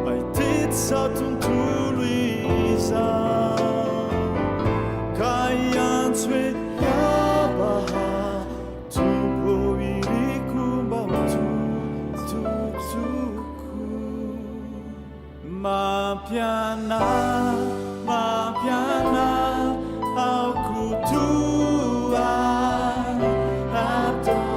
Bài tiết sao tung thu lùi ra Kayan sweet ya baha Tu po iriku bao tu Ma piana Aku Tuhan atau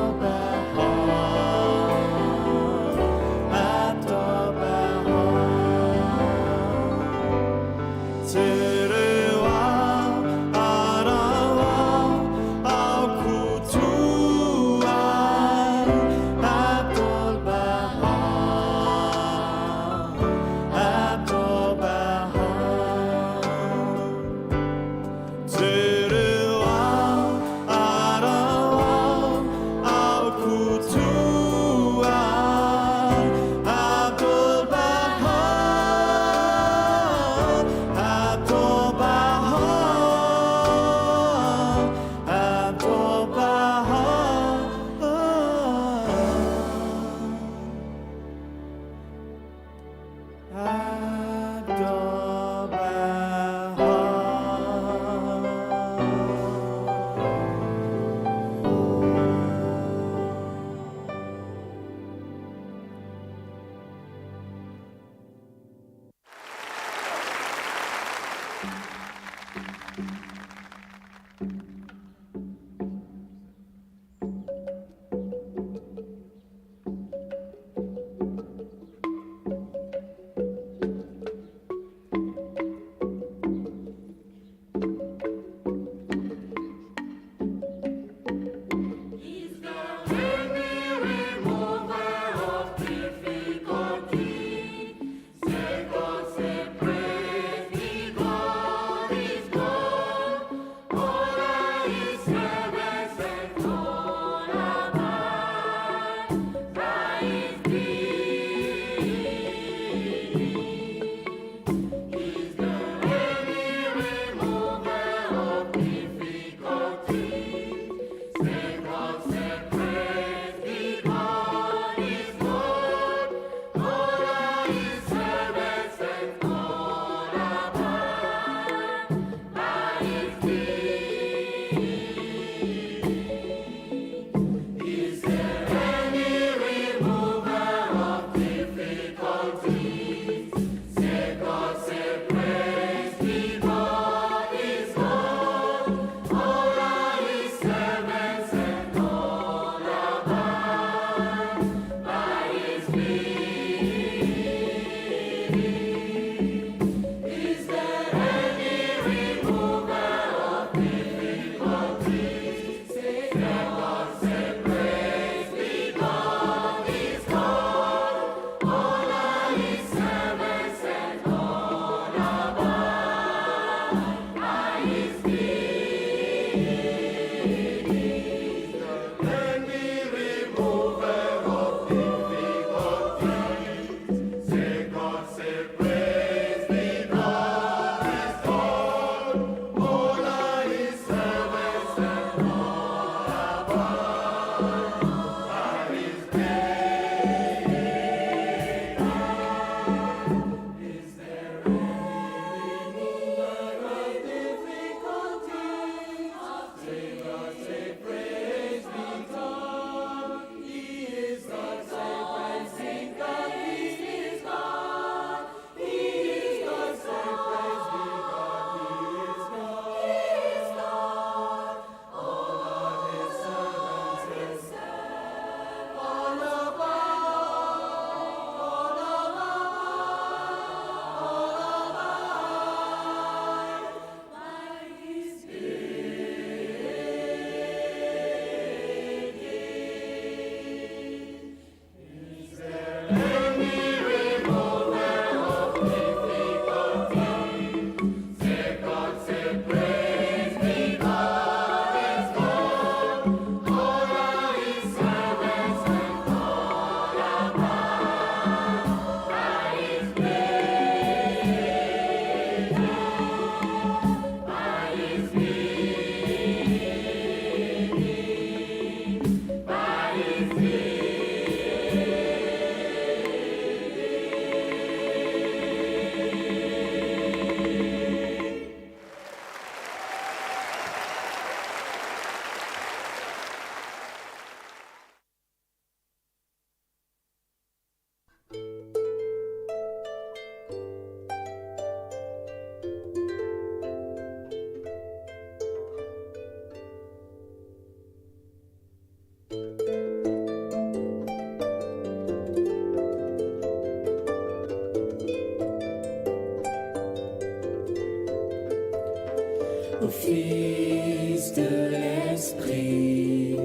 Fils de l'Esprit.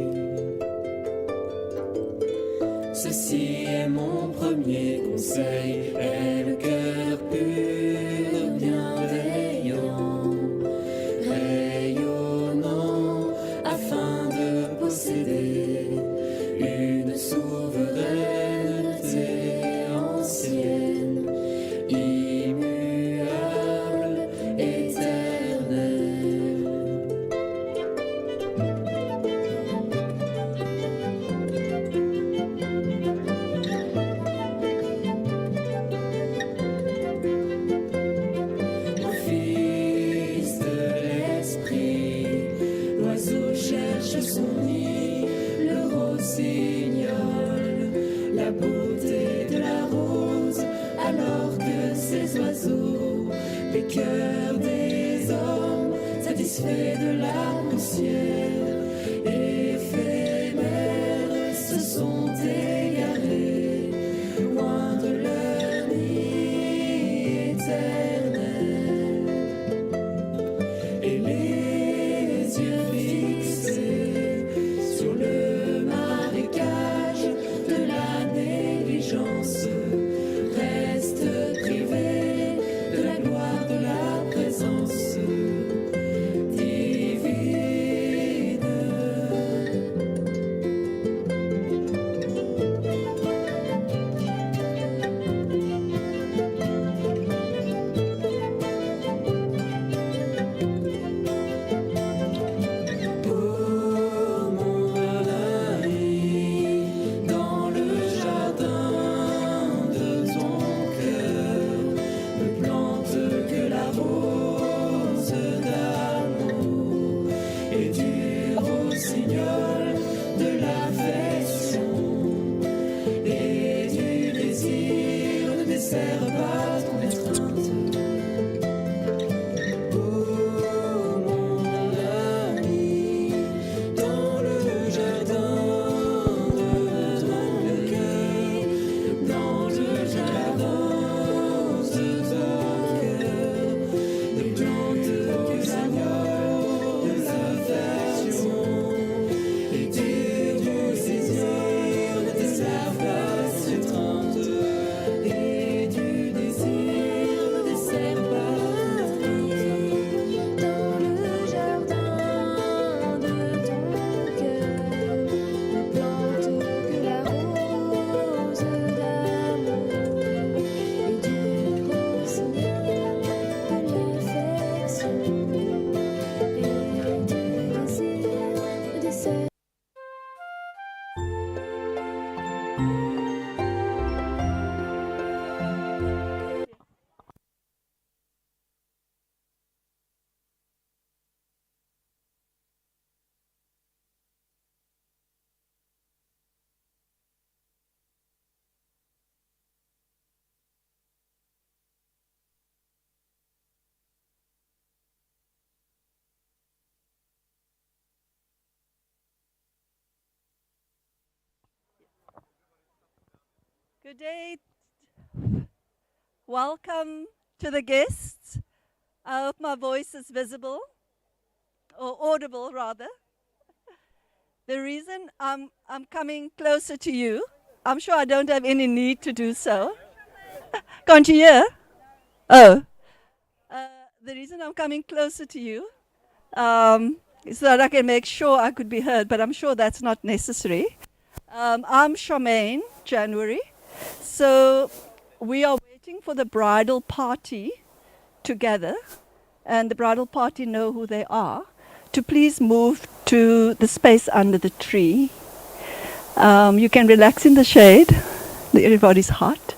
Ceci est mon premier conseil, aie le cœur pur, bienveillant, rayonnant, afin de posséder une souveraineté ancienne, immuable, éternelle. Mon fils de l'esprit, l'oiseau cherche son nid, le rossignol, la beauté de la rose, alors que ces oiseaux, les cœurs des hommes, satisfaits de la poussière, éphémères, se sont égarés, loin de leur nid éternel. Et les yeux fixés sur le marécage de la négligence restent privés de la gloire de la présence divine. Oh mon Baha'i, dans le jardin de ton cœur, ne plante que la rose d'amour et du rossignol de l'affection et du désir, ne desserre pas ton étreinte. Oh mon ami, dans le jardin de ton cœur, dans le jardin de ton cœur, ne plante que l'amour, de l'affection et du désir, ne desserve pas ton étreinte. Et du désir, ne desserve pas ton étreinte. Dans le jardin de ton cœur, ne plante que la rose d'amour et du rossignol de l'affection et du désir, ne desserre. Good day. Welcome to the guests. I hope my voice is visible, or audible rather. The reason I'm coming closer to you, I'm sure I don't have any need to do so. Can't you hear? Oh. The reason I'm coming closer to you is so that I can make sure I could be heard, but I'm sure that's not necessary. I'm Charmaine, January. So we are waiting for the bridal party to gather, and the bridal party know who they are, to please move to the space under the tree. You can relax in the shade. Everybody's hot.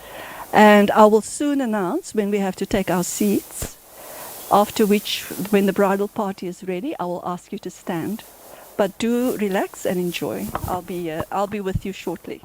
And I will soon announce when we have to take our seats, after which, when the bridal party is ready, I will ask you to stand. But do relax and enjoy. I'll be with you shortly.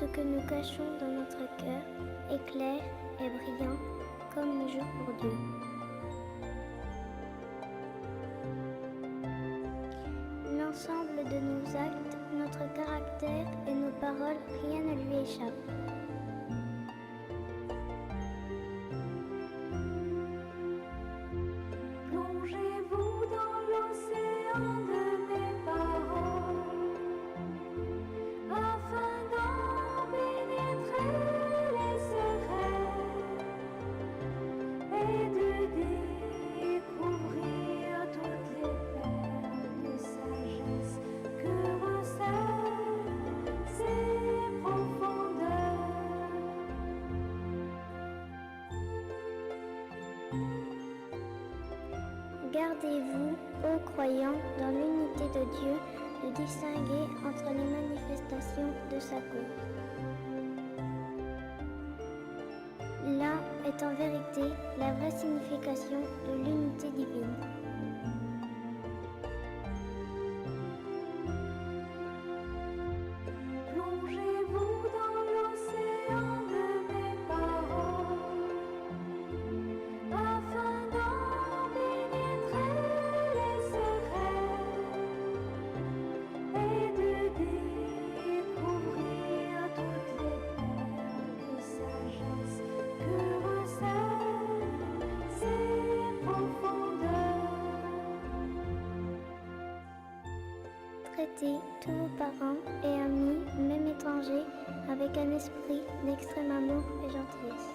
ce que nous cachons dans notre cœur est clair et brillant comme le jour pour Dieu. L'ensemble de nos actes, notre caractère et nos paroles, rien ne lui échappe. Plongez-vous dans l'océan de mes paroles, afin d'en pénétrer les secrets et de découvrir toutes les perles de sagesse que recèlent ces profondeurs. Gardez-vous, ô croyants, dans l'unité de Dieu, de distinguer entre les manifestations de sa cause. Là est en vérité la vraie signification de l'unité divine. Plongez-vous dans l'océan de mes paroles, afin d'en pénétrer les secrets et de découvrir toutes les perles de sagesse que recèlent ces profondeurs. Traitez tous vos parents et amis, même étrangers, avec un esprit d'extrême amour et gentillesse.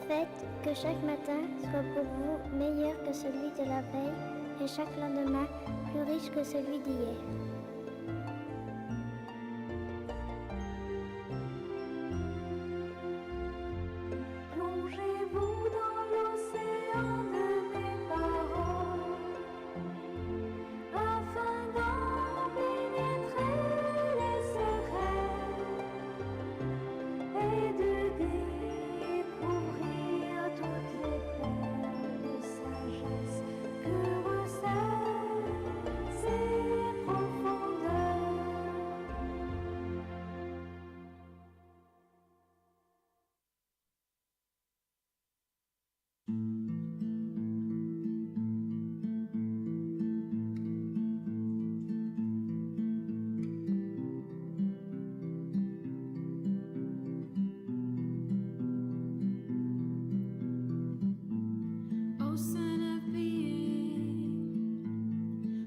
Faites que chaque matin soit pour vous meilleur que celui de la veille et chaque lendemain plus riche que celui d'hier. Plongez-vous dans l'océan de mes paroles, afin d'en pénétrer les secrets et de découvrir toutes les perles de sagesse que recèlent ces profondeurs. O Son of Being,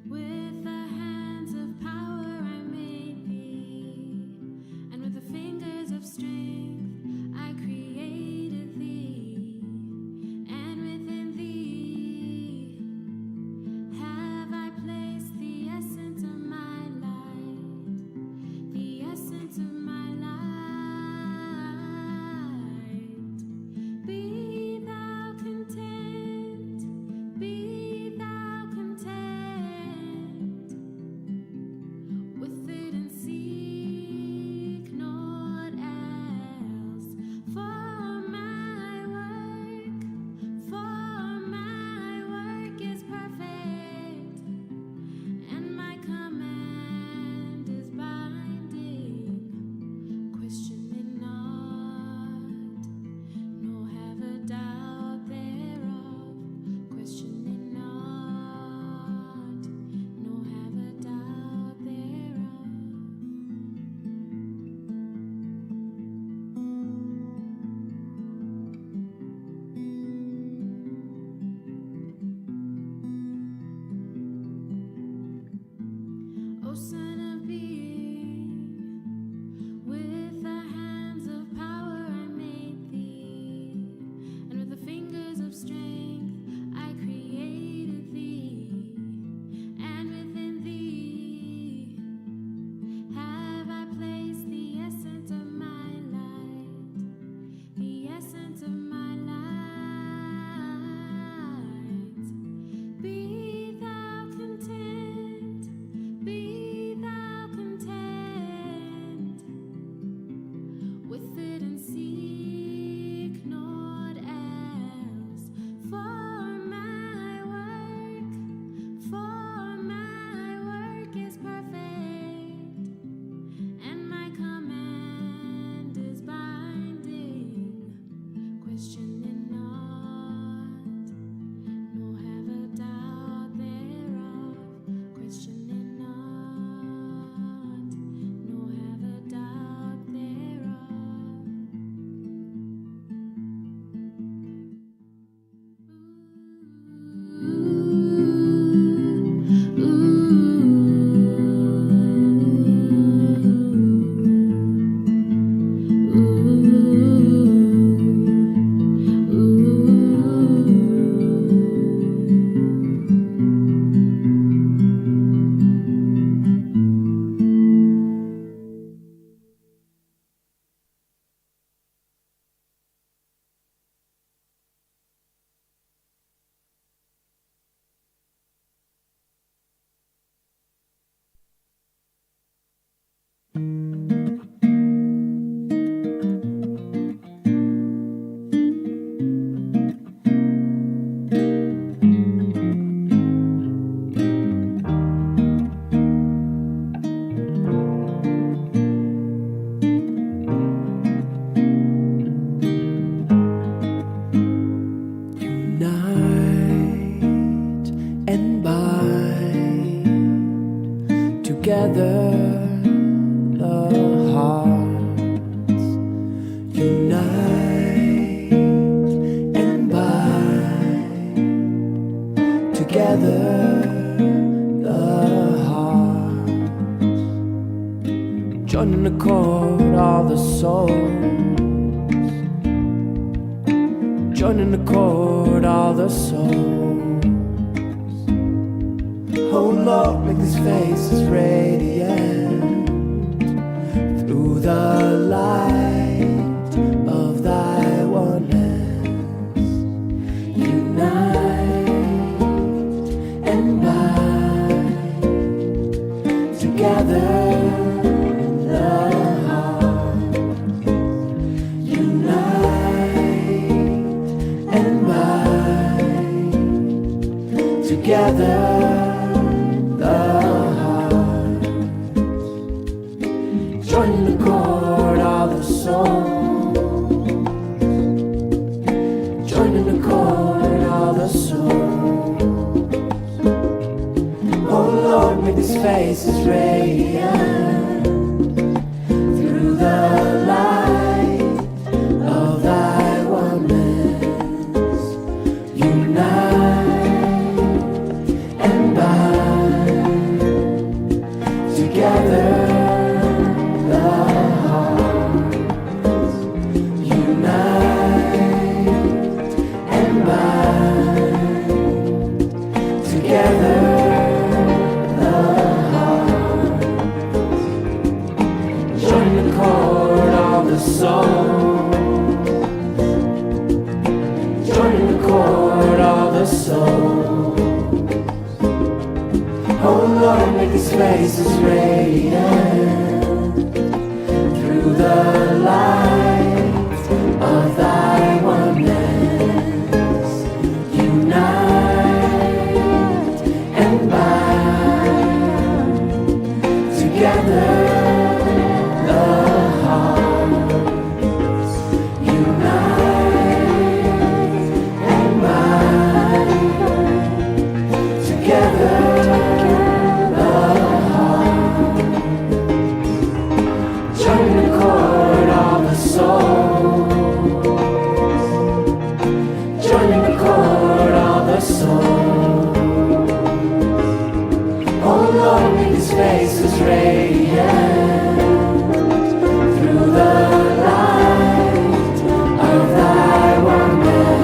with the hands of power I made thee, and with the fingers of strength I created thee, and within thee have I placed the essence of my light, the essence of my light. Be thou content together the hearts unite and bind together the hearts joining the chord all the souls joining the chord all the souls. Oh Lord, make these faces radiant through the light of thy oneness. Unite and bind together the heart. Unite and bind together. Joining the chord of the soul, joining the chord of the soul. Oh Lord, make these faces radiant through the light of thy oneness. Unite and bind together. Joining the chord of the soul. Oh Lord, make these faces radiant through the light of thy oneness. Unite and bind together. Faces radiant through the light of thy oneness.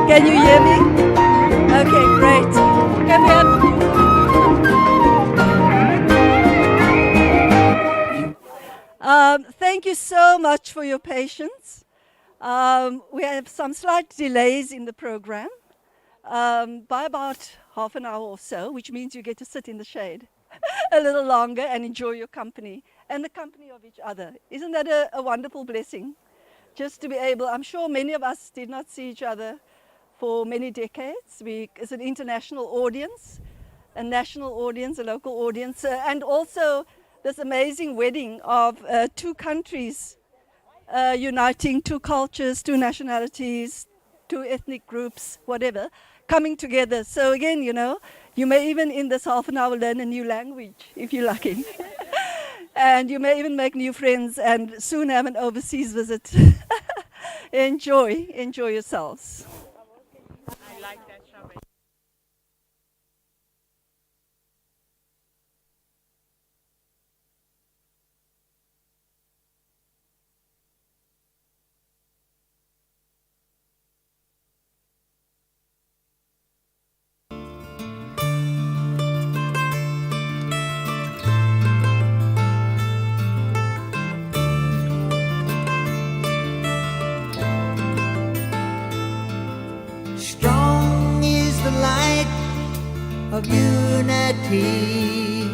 Can you hear me? Okay, great. Can we have... thank you so much for your patience. We have some slight delays in the program by about half an hour or so, which means you get to sit in the shade a little longer and enjoy your company and the company of each other. Isn't that a wonderful blessing? Just to be able, I'm sure many of us did not see each other for many decades. It's an international audience, a national audience, a local audience, and also this amazing wedding of two countries uniting, two cultures, two nationalities, two ethnic groups, whatever, coming together. So again, you know, you may even in this half an hour learn a new language if you're lucky. And you may even make new friends and soon have an overseas visit. Enjoy yourselves. I like that, Shabbat. unity.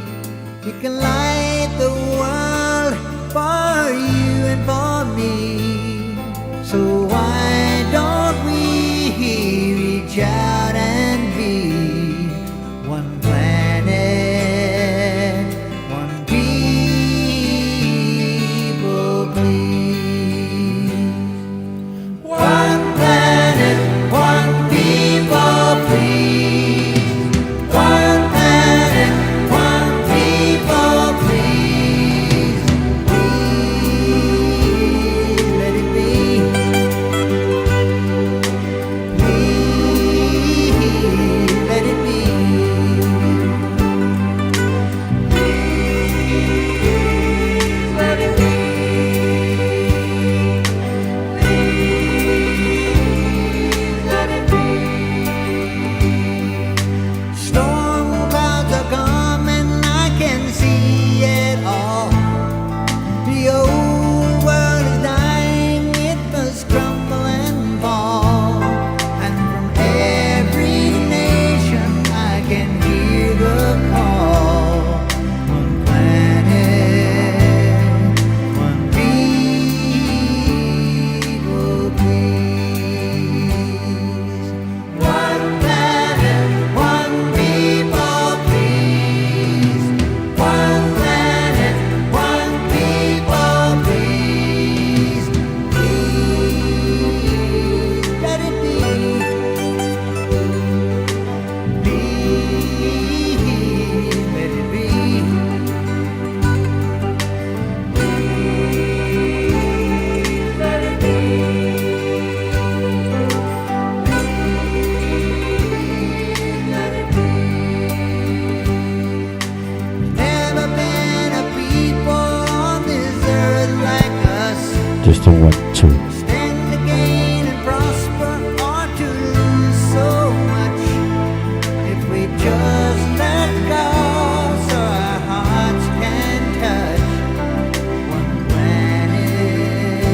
He can light the world for you and for me. So why don't we reach out and be one planet, one people, please? One planet, one people, please. One planet, one people, please. Please let it be. Please let it be. Please let it be. Please let it be. Storm clouds are coming, I can see it all. The old world is dying, it must crumble and fall. And from every nation I can hear the call. One planet, one people, please. One planet, one people, please. One planet, one people, please. Please let it be. Please let it be. Please let it be. Let it be. Never been a people on this earth like us. Just a 1, 2. Stand to gain and prosper or to lose so much. If we just let go so our hearts can touch. One planet,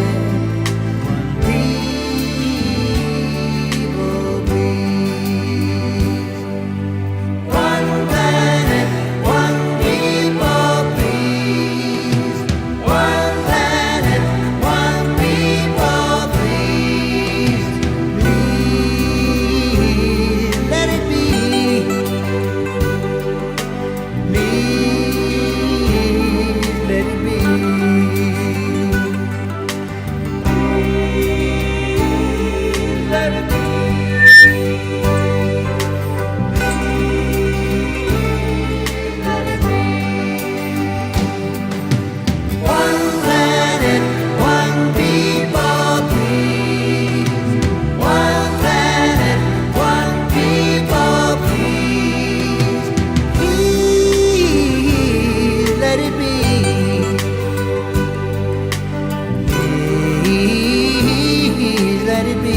one people, please. One planet, one people, please. One planet, one people, please. Please let it be. Please let it be. Please let it be. Let it be. One planet, one people, please. One planet, one people, please. Please let it be. Please let it be.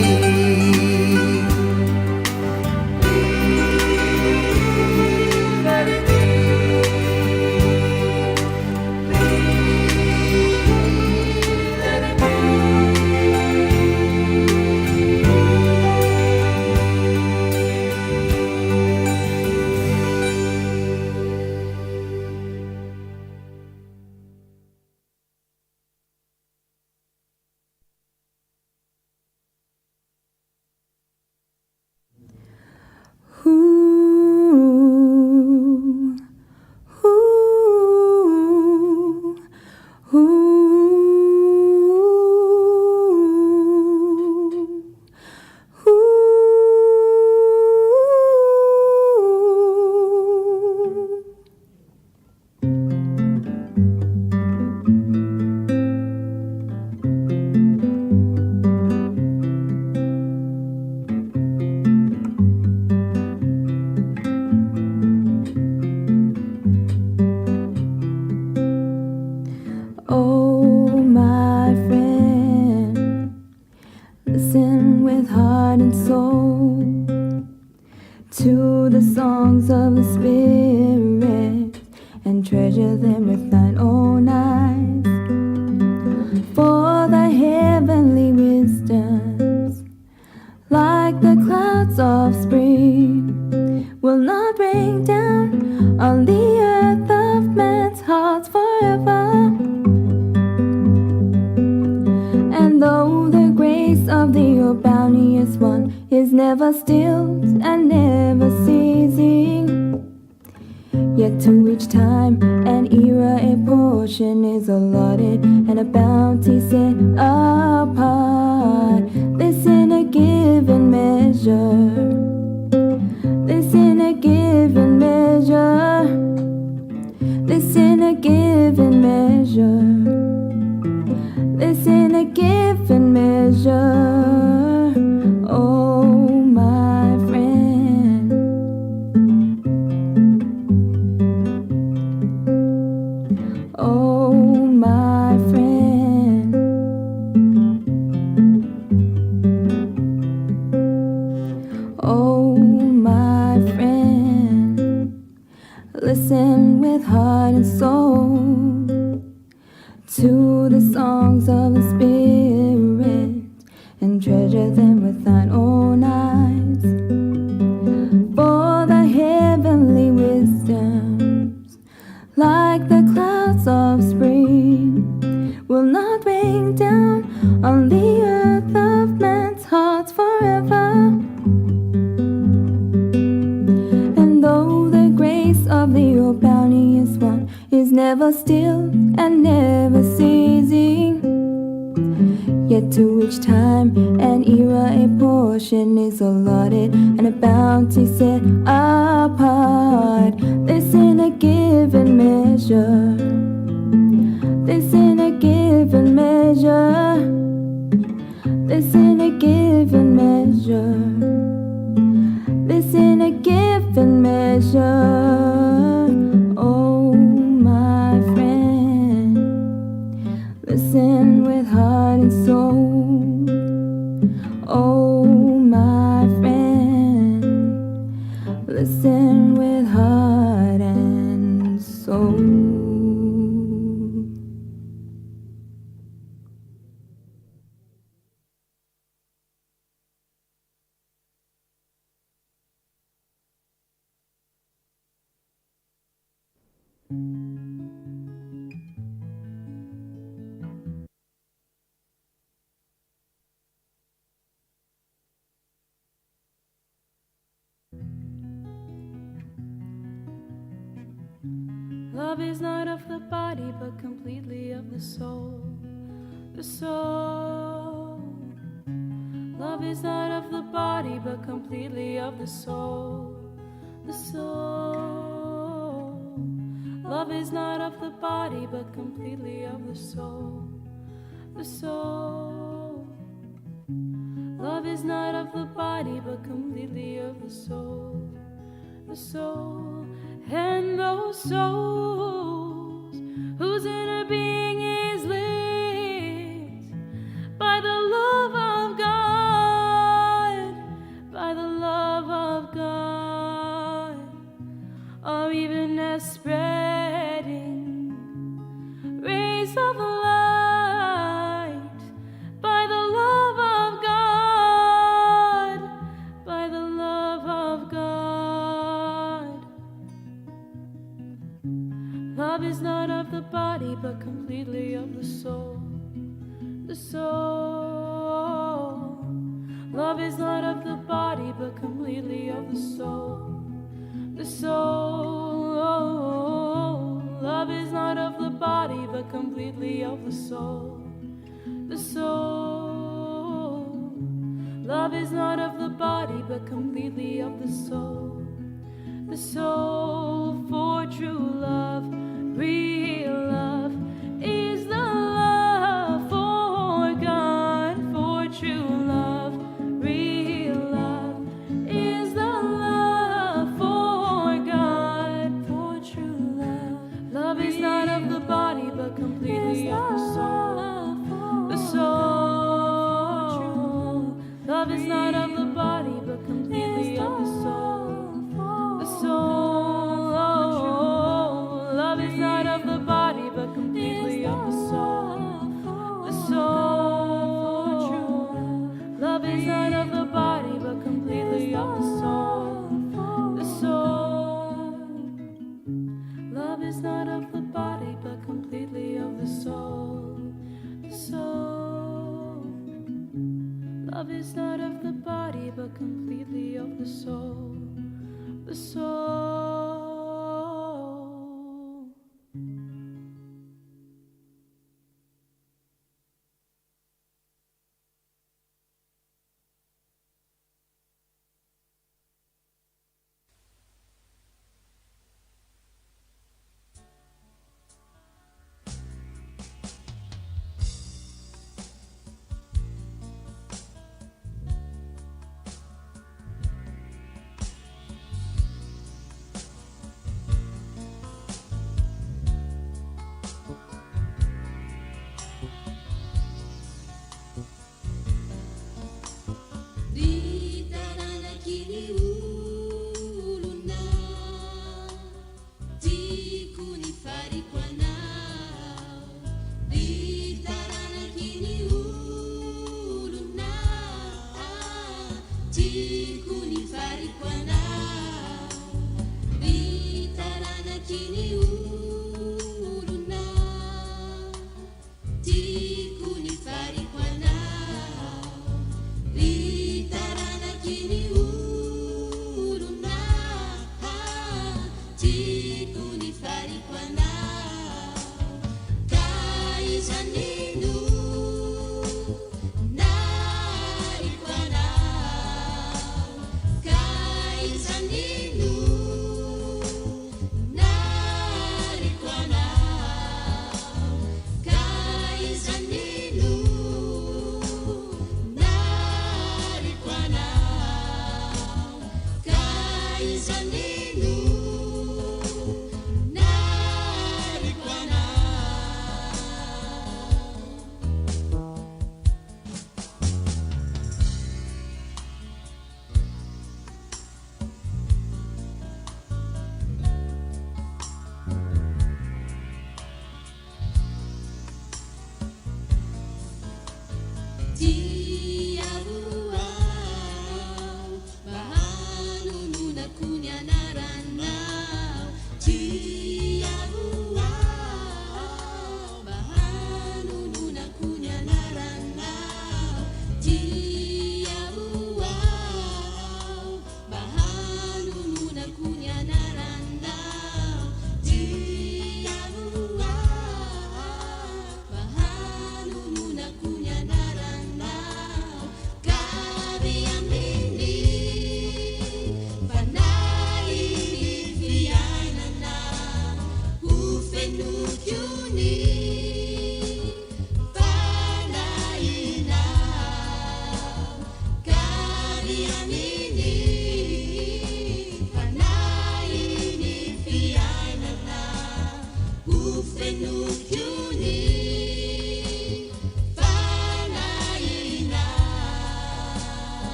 Please let it be. Please let it be. Oh, my friend, listen with heart and soul to the songs of the Spirit and treasure them with thine own eyes. For the heavenly wisdoms, like the clouds of spring, will not rain down on the earth of man's hearts forever. And though the grace of the bounteous one is never stilled and never ceasing, yet to each time and era a portion is allotted and a bounty set apart. This in a given measure, this in a given measure, this in a given measure, this in a given measure. Oh, my friend, oh, my friend, oh, my friend, listen with heart and soul to the songs of the Spirit, and treasure them with thine own eyes. For the heavenly wisdoms, like the clouds of spring, will not rain down on the earth of man's hearts forever. And though the grace of the bounteous one is never still and never ceasing, yet to each time and era a portion is allotted and a bounty set apart. This in a given measure, this in a given measure, this in a given measure, this in a given measure. Oh, my friend, listen with heart and soul. Oh, my friend, listen with heart and soul. Love is not of the body, but completely of the soul. The soul. Love is not of the body, but completely of the soul. The soul. Love is not of the body, but completely of the soul. The soul. Love is not of the body, but completely of the soul. The soul. And those souls whose inner being is lit by the love of God, by the love of God, are even as spreading rays of light by the love of God, by the love of God. Love is not of the body, but completely of the soul. The soul. Love is not of the body, but completely of the soul. The soul. Love is not of the body, but completely of the soul. The soul. Love is not of the body, but completely of the soul. The soul. For true love, real love, is the love for God. For true love, real love, is the love for God. For true love. Love is not of the body, but completely of the soul. The soul. Love is not of the body, but completely of the soul. The soul. Love is not of the body, but completely of the soul. The soul. Love is not of the body, but completely of the soul. The soul. Love is not of the body, but completely of the soul. The soul.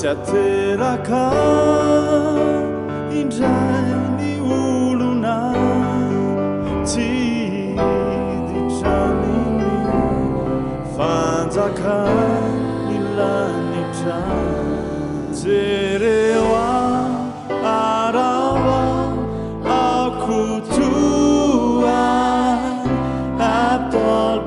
Tsy ateraka indray ny olona tsy hiditraniny fanjaka ilanitra jereo arawa akutua Abdul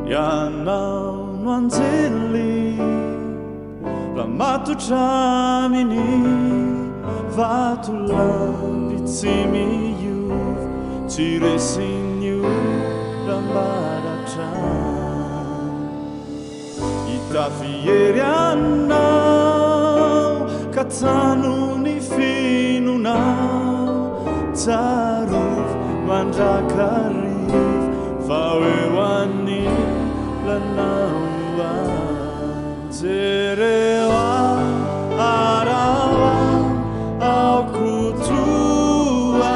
Yanau Manzili Ramatuchamini vatulambitsimiyu tiresinyu rambarachan itafierianau katsanuni finunau tsaruf mandrakarif vaoewani lanauan zerewa arawa au kutuan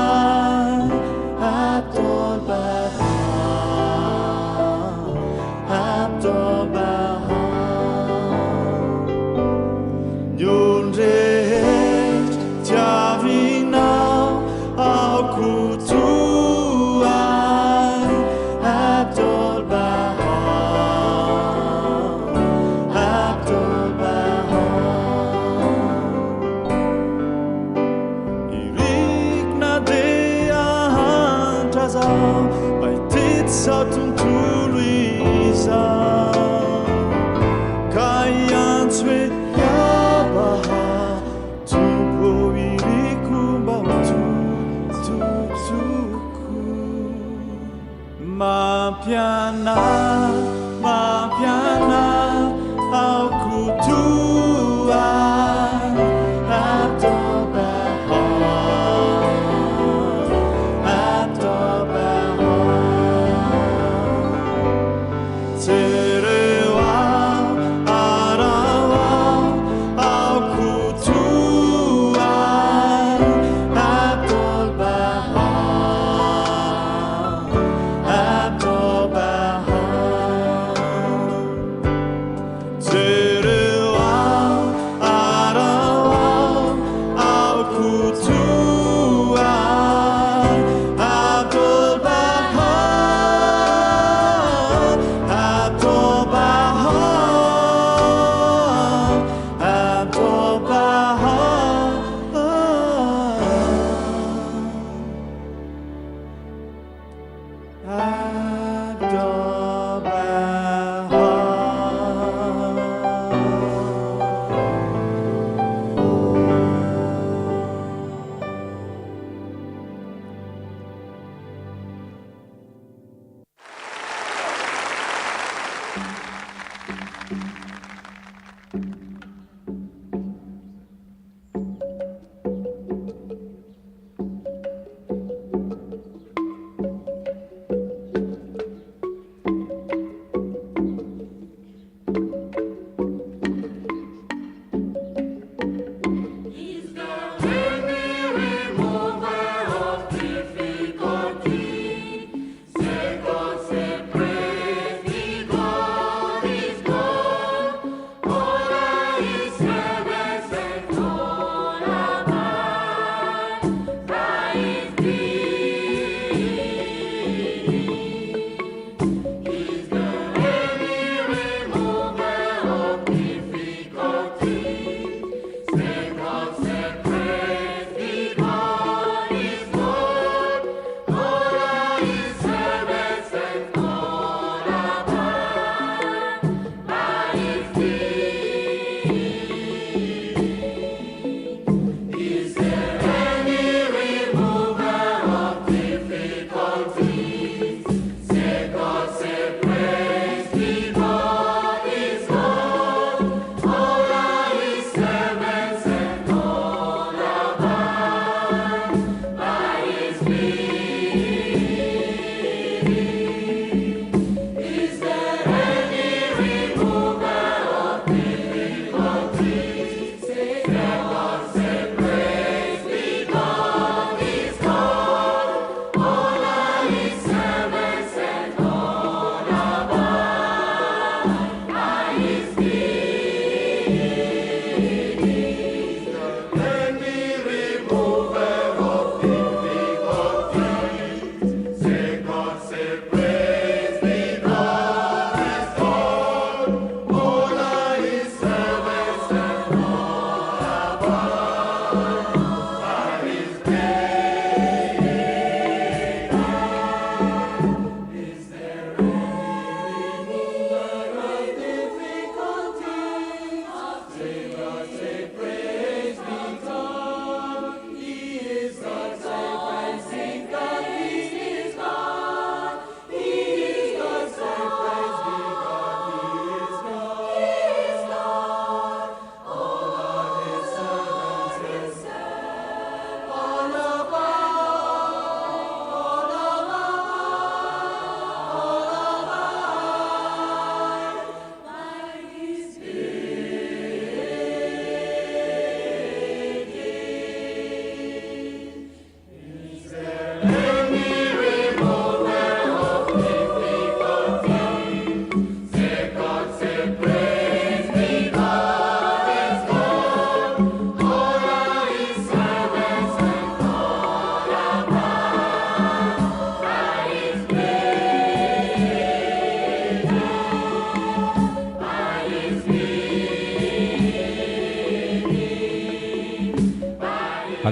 atol bahar Yunrehet tiavinau au kutuan atol sa tuntulu izau kayan swe ya baha tupo iriku bautu tutuku mapiana au kutuan atau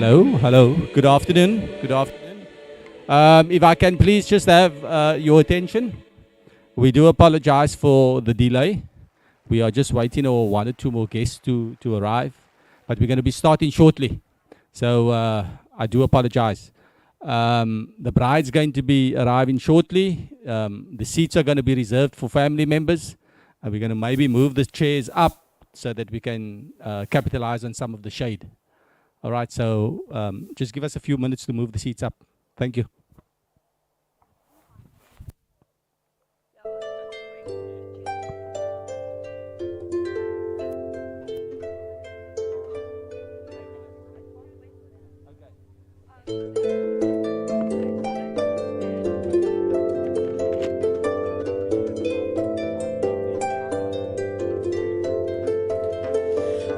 Hello, hello. Good afternoon. Good afternoon. If I can please just have your attention. We do apologize for the delay. We are just waiting for 1 or 2 more guests to arrive. But we're going to be starting shortly. So I do apologize. The bride's going to be arriving shortly. The seats are going to be reserved for family members. And we're going to maybe move the chairs up so that we can capitalize on some of the shade. All right, so just give us a few minutes to move the seats up. Thank you.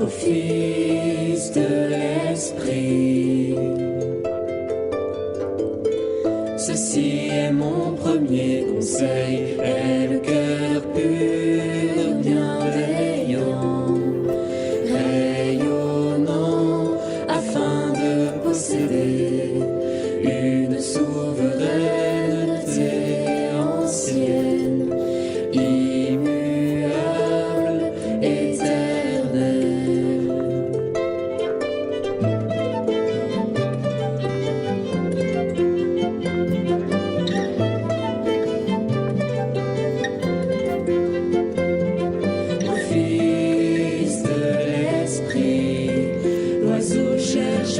Au Fils de l'Esprit. Ceci est mon premier conseil, aie le cœur pur, bienveillant, rayonnant, afin de posséder une souveraineté ancienne, immuable, éternelle.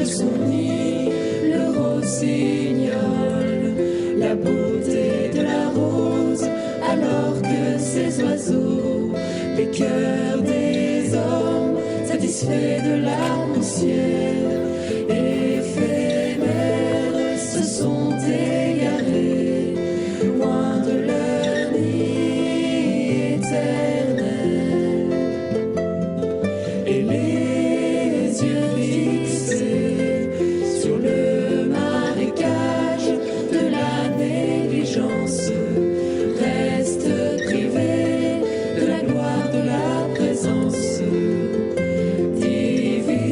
Son nid, le rossignol, la beauté de la rose, alors que ces oiseaux, les cœurs des hommes, satisfaits de larmes au ciel, éphémères, se sont égarés, loin de leur nid éternel. Et les yeux fixés sur le marécage de la négligence restent privés de la gloire de la présence divine.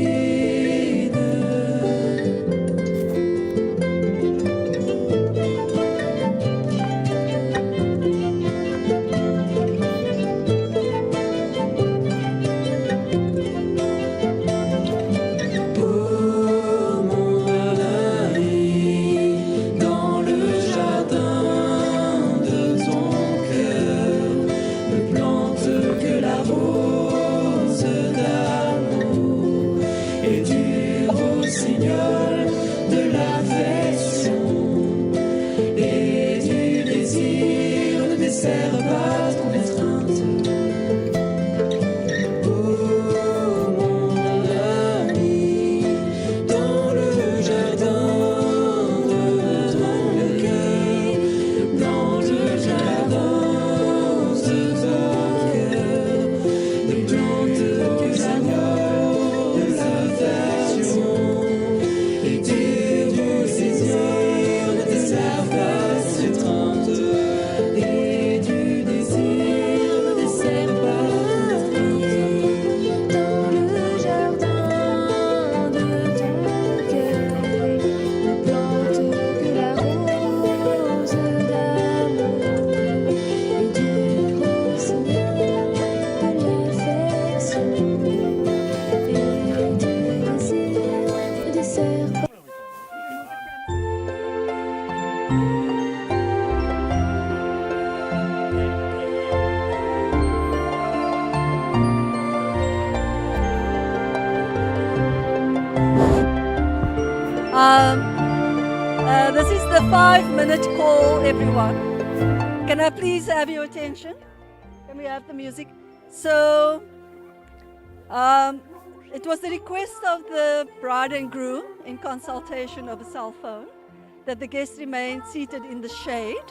This is the 5-minute call, everyone. Can I please have your attention? Can we have the music? So, it was the request of the bride and groom in consultation of a cell phone that the guests remain seated in the shade.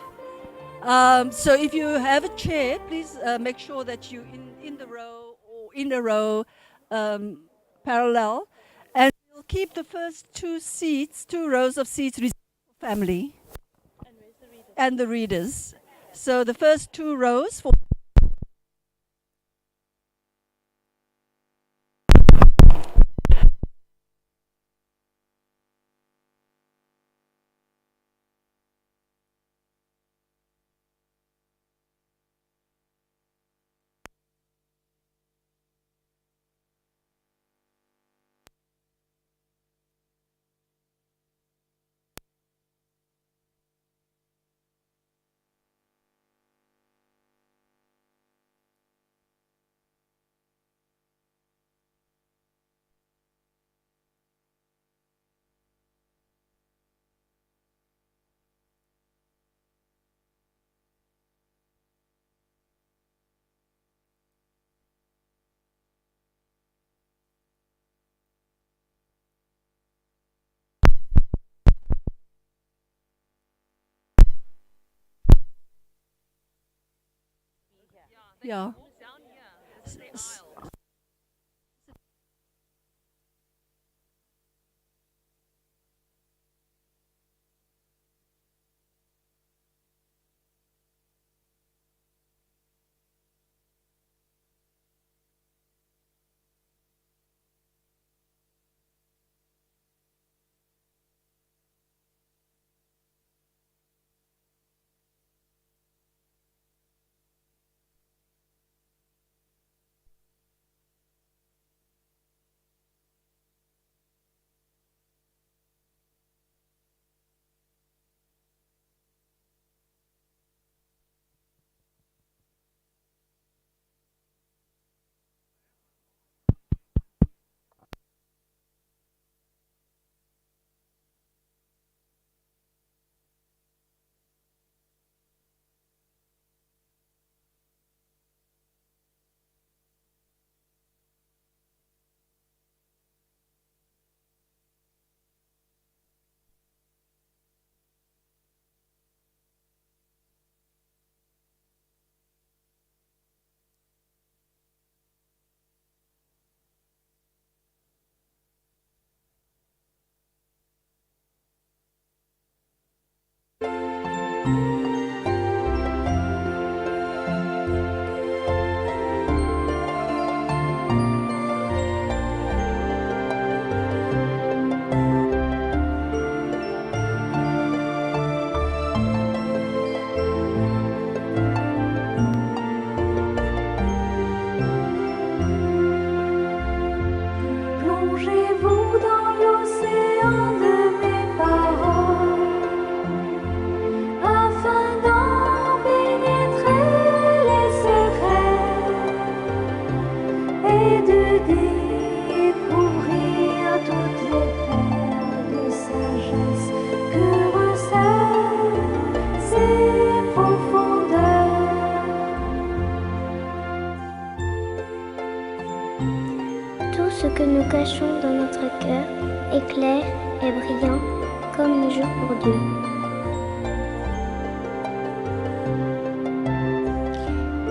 So if you have a chair, please make sure that you're in the row or in a row parallel. And we'll keep the first 2 rows of seats reserved for family and the readers. So the first 2 rows for Yeah. Plongez-vous dans l'océan de mes paroles, afin d'en pénétrer les secrets et de découvrir toutes les perles de sagesse que recèlent ces profondeurs. Tout ce que nous cachons dans notre cœur est clair et brillant comme le jour pour Dieu.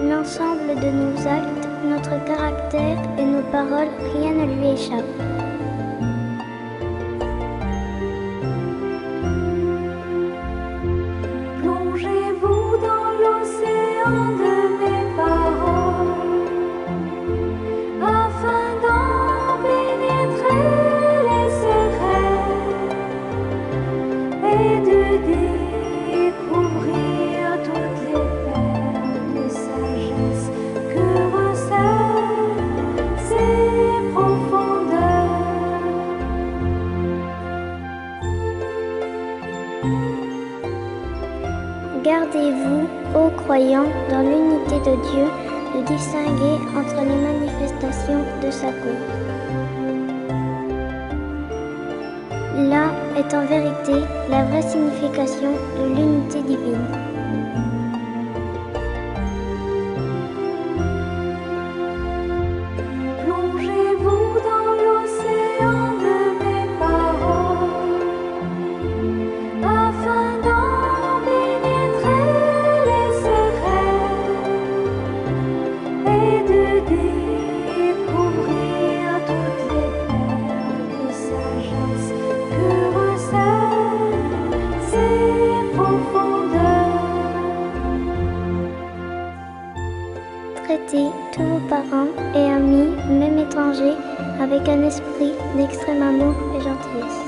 L'ensemble de nos actes, notre caractère et nos paroles, rien ne lui échappe. Plongez-vous dans l'océan de mes paroles, afin d'en pénétrer les secrets et de découvrir toutes les perles de sagesse que recèlent ces profondeurs. Gardez-vous, ô croyants, dans l'unité de Dieu, de distinguer entre les manifestations de sa cause. Là est en vérité la vraie signification de l'unité divine. Plongez-vous dans l'océan de mes paroles, afin d'en pénétrer les secrets et de découvrir toutes les perles de sagesse que recèlent ces profondeurs. Traitez tous vos parents et amis, même étrangers, avec un esprit d'extrême amour et gentillesse.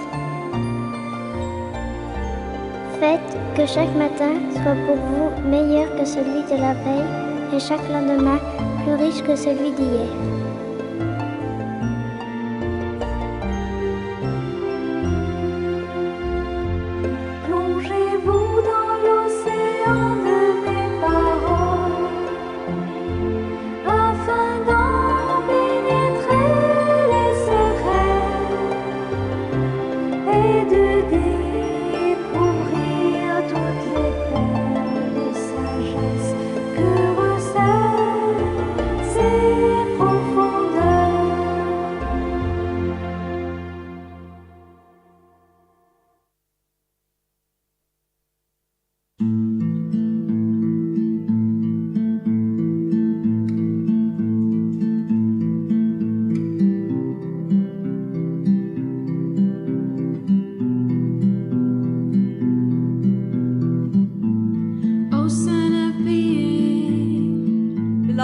Faites que chaque matin soit pour vous meilleur que celui de la veille et chaque lendemain plus riche que celui d'hier. Plongez-vous dans l'océan de mes paroles, afin d'en pénétrer les secrets et de découvrir toutes les perles de sagesse que recèlent ces profondeurs.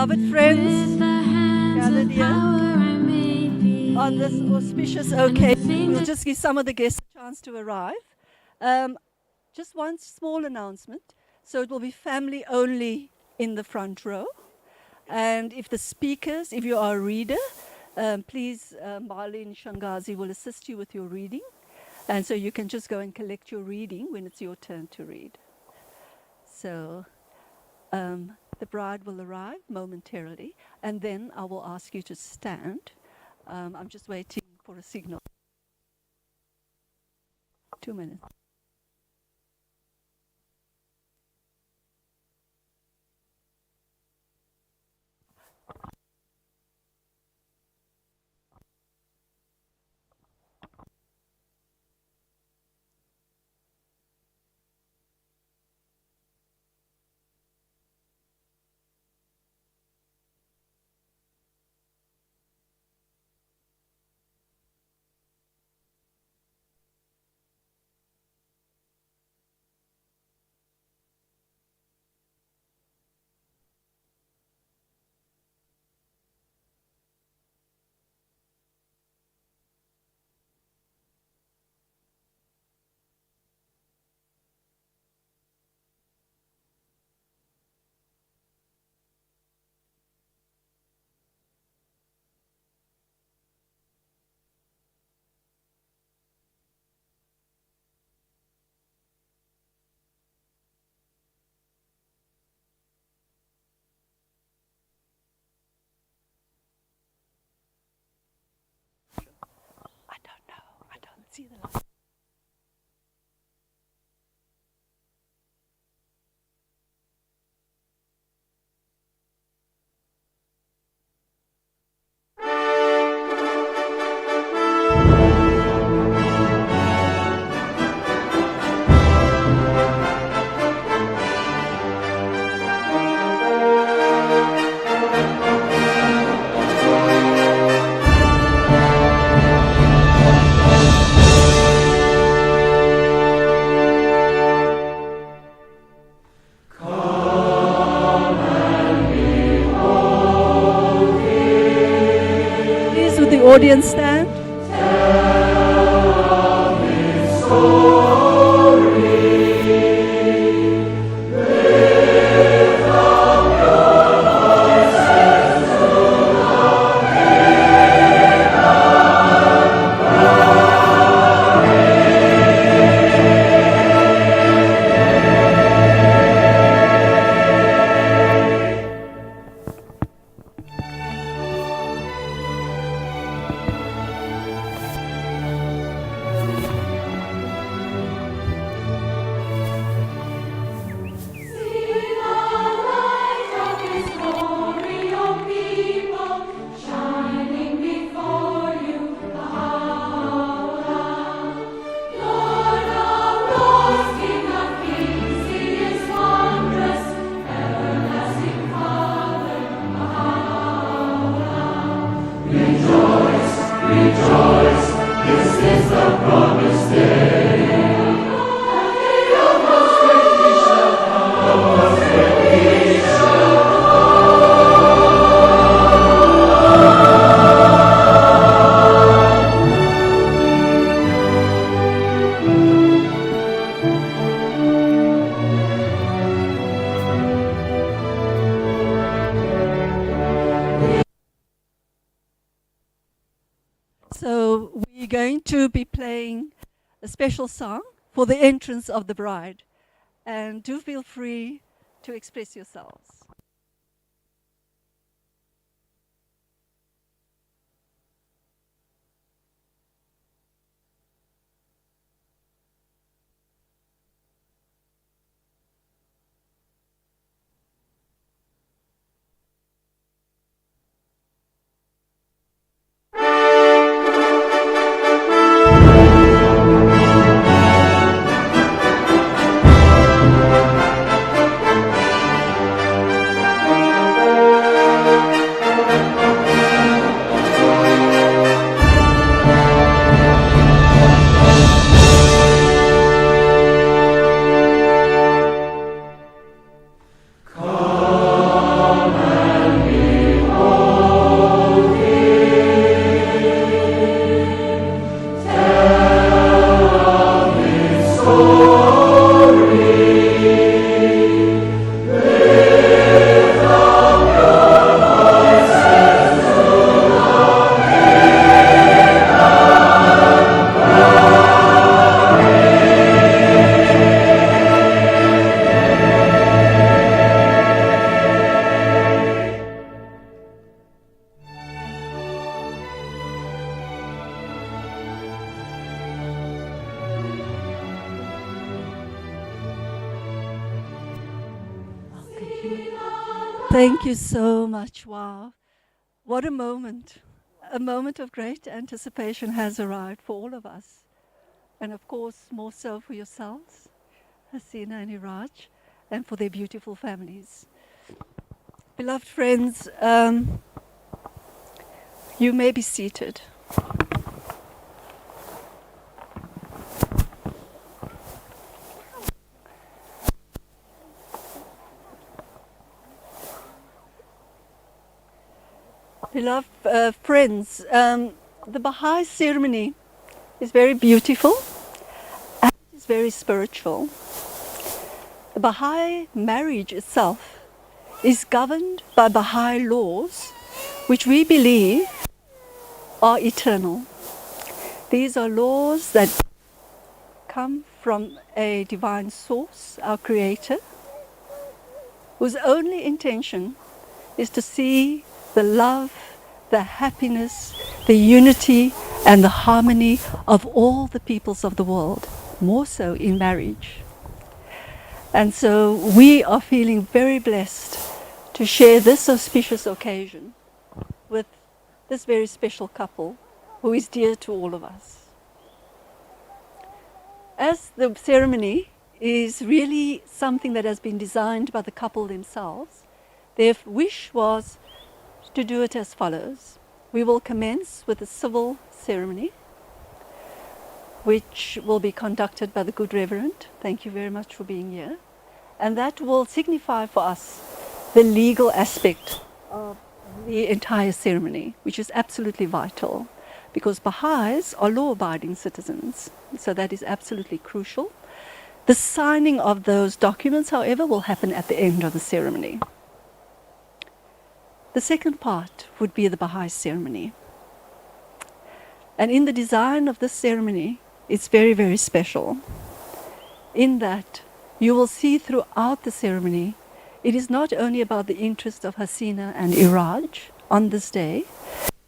Beloved with friends, the hands gathered of here power I may be. on this auspicious And with occasion, we'll fingers just give some of the guests a chance to arrive. Just one small announcement. So it will be family only in the front row. And if the speakers, if you are a reader, please, Marlene Shangazi will assist you with your reading. And so you can just go and collect your reading when it's your turn to read. So the bride will arrive momentarily, and then I will ask you to stand. I'm just waiting for a signal. 2 minutes. I don't know. I don't see the light. Please, with the audience stand. So we're going to be playing a special song for the entrance of the bride. And do feel free to express yourselves. Thank you so much. Wow. What a moment. A moment of great anticipation has arrived for all of us. And of course, more so for yourselves, Hasina and Iraj, and for their beautiful families. Beloved friends, you may be seated. Beloved friends, the Baha'i ceremony is very beautiful and is very spiritual. The Baha'i marriage itself is governed by Baha'i laws, which we believe are eternal. These are laws that come from a divine source, our Creator, whose only intention is to see the love, the happiness, the unity and the harmony of all the peoples of the world, more so in marriage. And so we are feeling very blessed to share this auspicious occasion with this very special couple who is dear to all of us. As the ceremony is really something that has been designed by the couple themselves, their wish was to do it as follows. We will commence with a civil ceremony, which will be conducted by the Good Reverend. Thank you very much for being here. And that will signify for us the legal aspect of the entire ceremony, which is absolutely vital, because Baha'is are law-abiding citizens, so that is absolutely crucial. The signing of those documents, however, will happen at the end of the ceremony. The second part would be the Baha'i ceremony. And in the design of this ceremony, it's very, very special, in that you will see throughout the ceremony, it is not only about the interest of Hasina and Iraj on this day,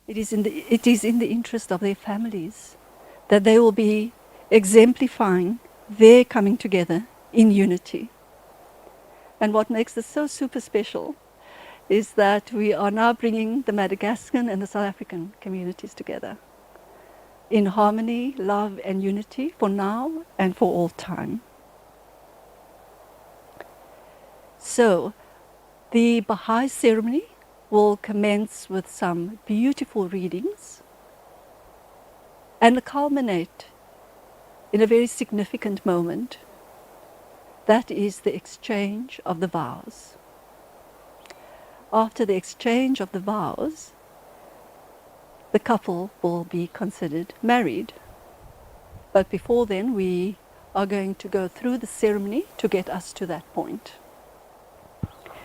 it is in the interest of their families, that they will be exemplifying their coming together in unity. And what makes this so super special is that we are now bringing the Madagascan and the South African communities together in harmony, love and unity for now and for all time. So, the Baha'i ceremony will commence with some beautiful readings and culminate in a very significant moment. That is the exchange of the vows. After the exchange of the vows, the couple will be considered married. But before then, we are going to go through the ceremony to get us to that point.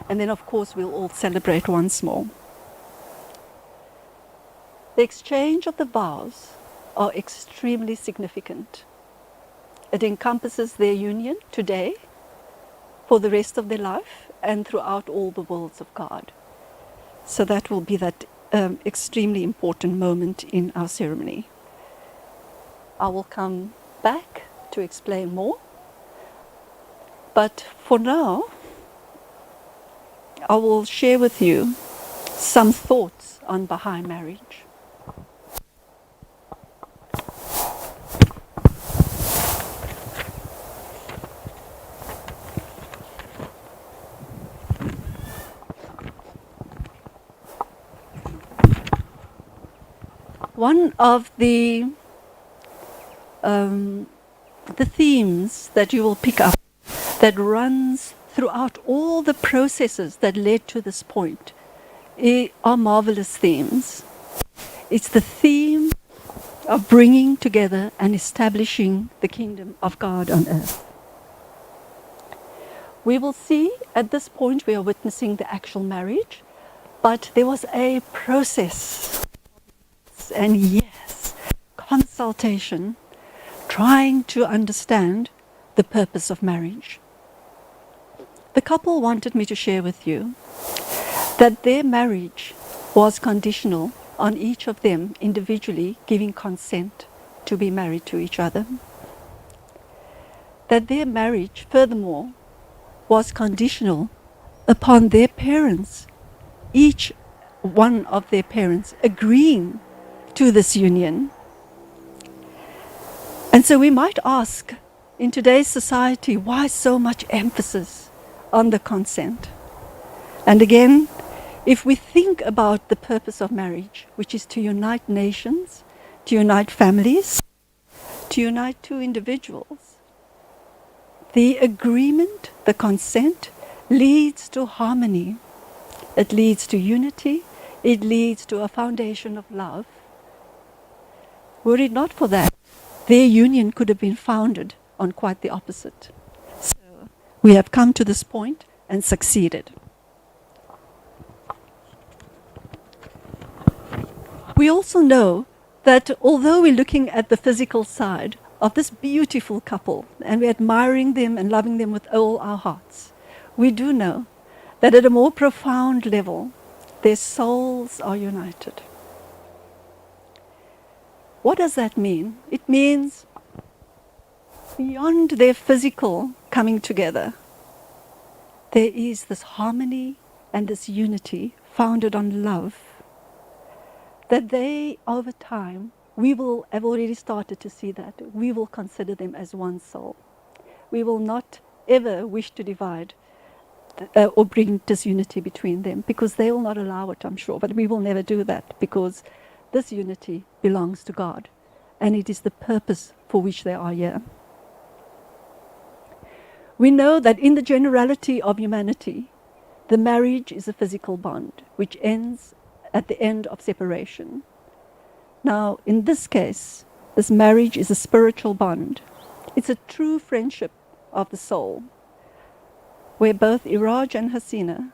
And then, of course, we'll all celebrate once more. The exchange of the vows are extremely significant. It encompasses their union today, for the rest of their life, and throughout all the worlds of God. So that will be that extremely important moment in our ceremony. I will come back to explain more. But for now, I will share with you some thoughts on Baha'i marriage. One of the themes that you will pick up that runs throughout all the processes that led to this point are marvelous themes. It's the theme of bringing together and establishing the kingdom of God on earth. We will see at this point we are witnessing the actual marriage, but there was a process and yes, consultation, trying to understand the purpose of marriage. The couple wanted me to share with you that their marriage was conditional on each of them individually giving consent to be married to each other. That their marriage, furthermore, was conditional upon their parents each one of their parents agreeing to this union. And so we might ask, in today's society, why so much emphasis on the consent? And again, if we think about the purpose of marriage, which is to unite nations, to unite families, to unite two individuals, the agreement, the consent, leads to harmony. It leads to unity. It leads to a foundation of love. Were it not for that, their union could have been founded on quite the opposite. So we have come to this point and succeeded. We also know that although we're looking at the physical side of this beautiful couple and we're admiring them and loving them with all our hearts, we do know that at a more profound level, their souls are united. What does that mean? It means beyond their physical coming together, there is this harmony and this unity founded on love, that they, over time, we will have already started to see that. We will consider them as one soul. We will not ever wish to divide or bring disunity between them, because they will not allow it, I'm sure. But we will never do that, because this unity belongs to God, and it is the purpose for which they are here. We know that in the generality of humanity, the marriage is a physical bond, which ends at the end of separation. Now, in this case, this marriage is a spiritual bond. It's a true friendship of the soul, where both Iraj and Hasina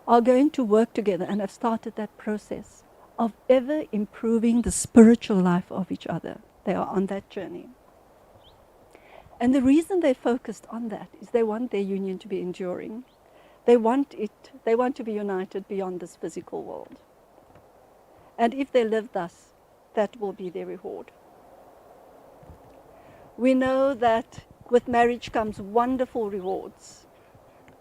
are going to work together and have started that process of ever improving the spiritual life of each other. They are on that journey. And the reason they focused on that is they want their union to be enduring. They want to be united beyond this physical world. And if they live thus, that will be their reward. We know that with marriage comes wonderful rewards.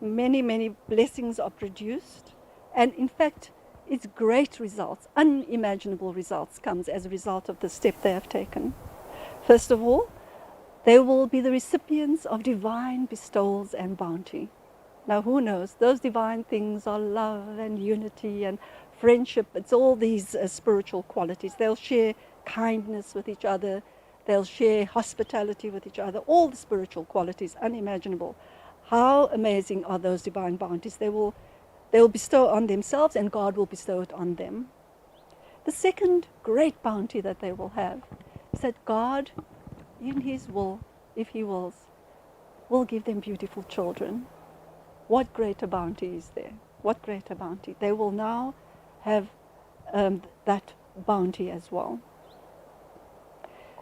Many, many blessings are produced. And in fact, it's great results, unimaginable results comes as a result of the step they have taken. First of all, they will be the recipients of divine bestowals and bounty. Now, who knows? Those divine things are love and unity and friendship. It's all these spiritual qualities. They'll share kindness with each other. They'll share hospitality with each other. All the spiritual qualities, unimaginable. How amazing are those divine bounties? They will bestow on themselves, and God will bestow it on them. The second great bounty that they will have is that God, in His will, if He wills, will give them beautiful children. What greater bounty is there? What greater bounty? They will now have that bounty as well.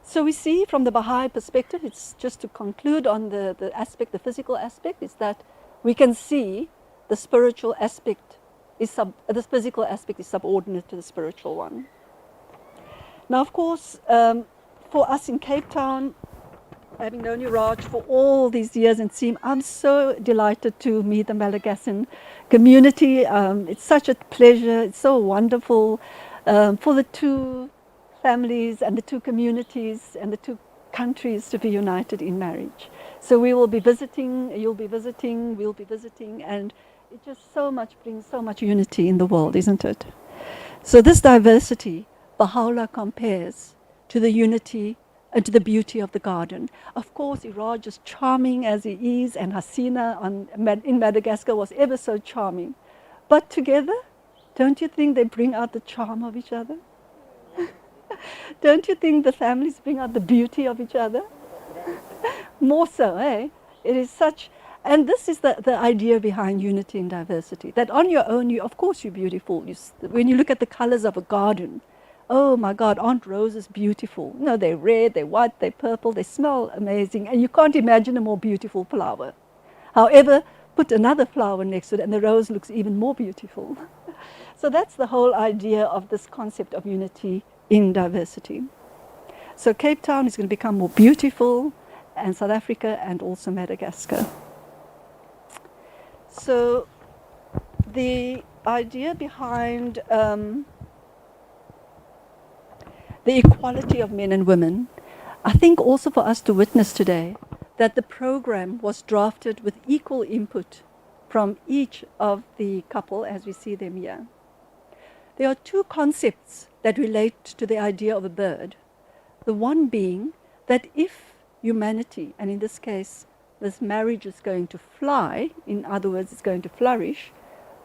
So we see from the Baha'i perspective, it's just to conclude on the aspect, the physical aspect, is that we can see the spiritual aspect the physical aspect is subordinate to the spiritual one. Now, of course, for us in Cape Town, having known Iraj for all these years and seen, I'm so delighted to meet the Malagasy community. It's such a pleasure. It's so wonderful for the two families and the two communities and the two countries to be united in marriage. So we will be visiting, you'll be visiting, we'll be visiting, and it just so much brings so much unity in the world, isn't it? So this diversity, Baha'u'llah compares to the unity and to the beauty of the garden. Of course, Iraj is charming as he is, and Hasina in Madagascar was ever so charming. But together, don't you think they bring out the charm of each other? Don't you think the families bring out the beauty of each other? More so, eh? It is such, and this is the idea behind unity and diversity, that on your own, of course you're beautiful. When you look at the colors of a garden, oh my God, Aunt Rose is beautiful. No, they're red, they're white, they're purple, they smell amazing, and you can't imagine a more beautiful flower. However, put another flower next to it and the rose looks even more beautiful. So that's the whole idea of this concept of unity in diversity. So Cape Town is going to become more beautiful, and South Africa and also Madagascar. So the idea behind the equality of men and women, I think also for us to witness today that the program was drafted with equal input from each of the couple as we see them here. There are two concepts that relate to the idea of a bird. The one being that if humanity, and in this case this marriage is going to fly, in other words it's going to flourish,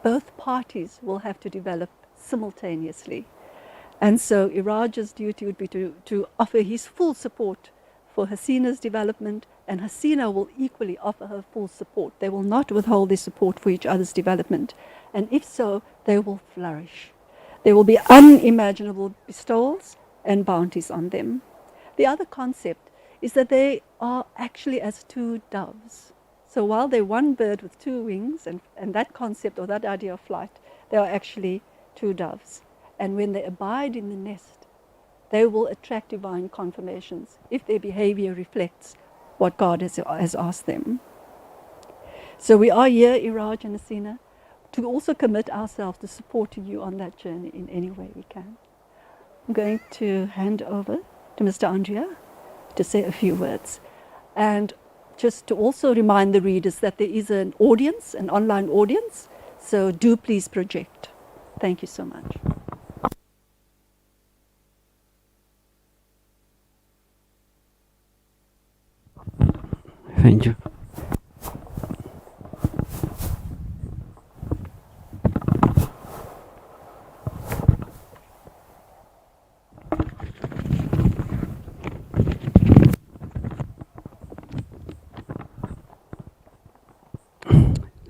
both parties will have to develop simultaneously. And so Iraj's duty would be to offer his full support for Hasina's development, and Hasina will equally offer her full support. They will not withhold their support for each other's development. And if so, they will flourish. There will be unimaginable bestowals and bounties on them. The other concept is that they are actually as two doves. So while they're one bird with two wings, and that concept or that idea of flight, they are actually two doves. And when they abide in the nest, they will attract divine confirmations if their behavior reflects what God has asked them. So we are here, Iraj and Hasina, to also commit ourselves to supporting you on that journey in any way we can. I'm going to hand over to Mr. Andrea to say a few words. And just to also remind the readers that there is an audience, an online audience, so do please project. Thank you so much. Thank you.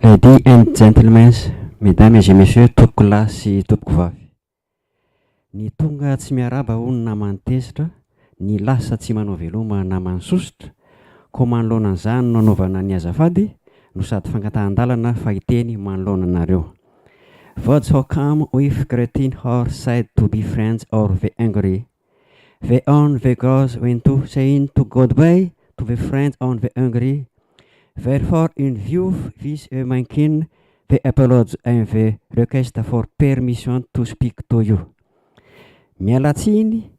Ladies and gentlemen, mesdames et messieurs, tompoko lahy sy tompoko vavy. Ny tonga tsy miaraba hono namany tezitra, ny lasa tsy manao veloma namany sosotra, ko manoloana an'izany nanaovana ny azafady no sady fangatahana-dalana fahiteny manoloana anareo. Vods how come if Cretin har said to be friends or the angry? The on the goes when to saying to goodbye to the friends on the angry. Therefore, in view this mankin, the apology and the request for permission to speak to you. Mialatsiny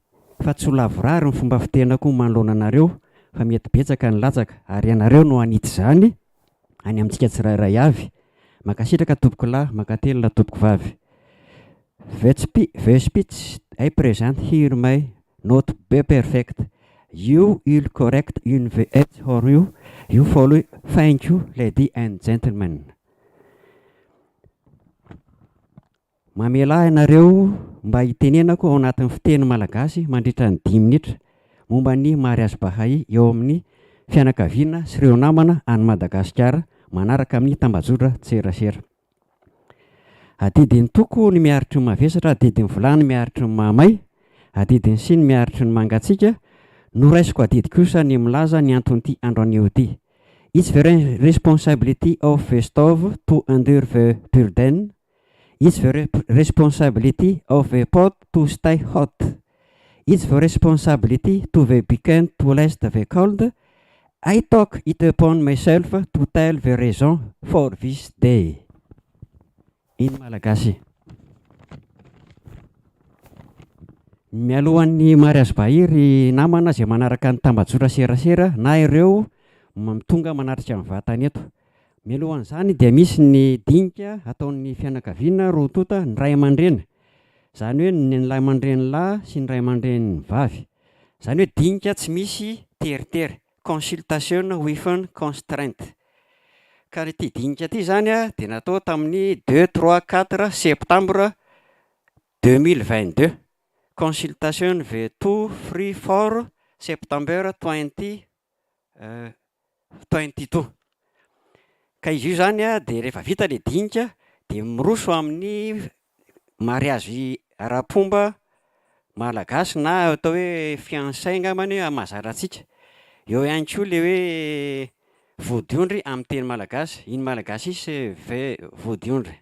fa tsy ho lavorary ny fomba fitenako manoloana anareo fa mety betsaka ny latsaka ary anareo no anity zany any amintsika tsirairay avy. Makasitraka tompoko lahy, makatelina tompoko vavy. The speech I present here may not be perfect. You will correct in the edge for you. You follow. Thank you, ladies and gentlemen. Mamela ianareo mba hitenenako ao anatin'ny fiteny malagasy mandritra ny 10 minitra momba ny mariage Baha'i eo amin'ny fianakaviana sy ireo namana any Madagasikara manaraka amin'ny tambajotra tserasera. Adidin'ny toko ny miaritry ny mavesatra, adidin'ny volany miaritry ny mahamay, adidin'ny siny miaritry ny mangatsiaka, noraisiko adidy kosa ny milaza ny anton'ity andro anio ity. It's the responsibility of the stove to endure the burden. It's the responsibility of the pot to stay hot. It's the responsibility to the beacon to last the cold. I took it upon myself to tell the reason for this day. In Malagasy. Mialohan'ny mariage Baha'i namana izay manaraka ny tambajotra serasera na ireo tonga manaritra amin'ny vatany eto. Mialohan'izany dia misy ny dinika ataon'ny fianakaviana roa tota ny ray aman-dreny. Zany hoe ny ray aman-dreny lahy sy ny ray aman-dreny vavy. Zany hoe dinika tsy misy teritery. Consultation with constraint. Ka ity dinika ity zany dia natao tamin'ny 2, 3, 4 septembre 2022. Consultation the 2, 3, 4 September 2022. Ka izy io zany dia rehefa vita le dinika dia miroso amin'ny mariage ara-pomba malagasy na atao hoe fiancé ngamany mahazaratsika. Eo ihany koa le hoe vodiondry amin'ny teny malagasy. Iny malagasy izy vodiondry.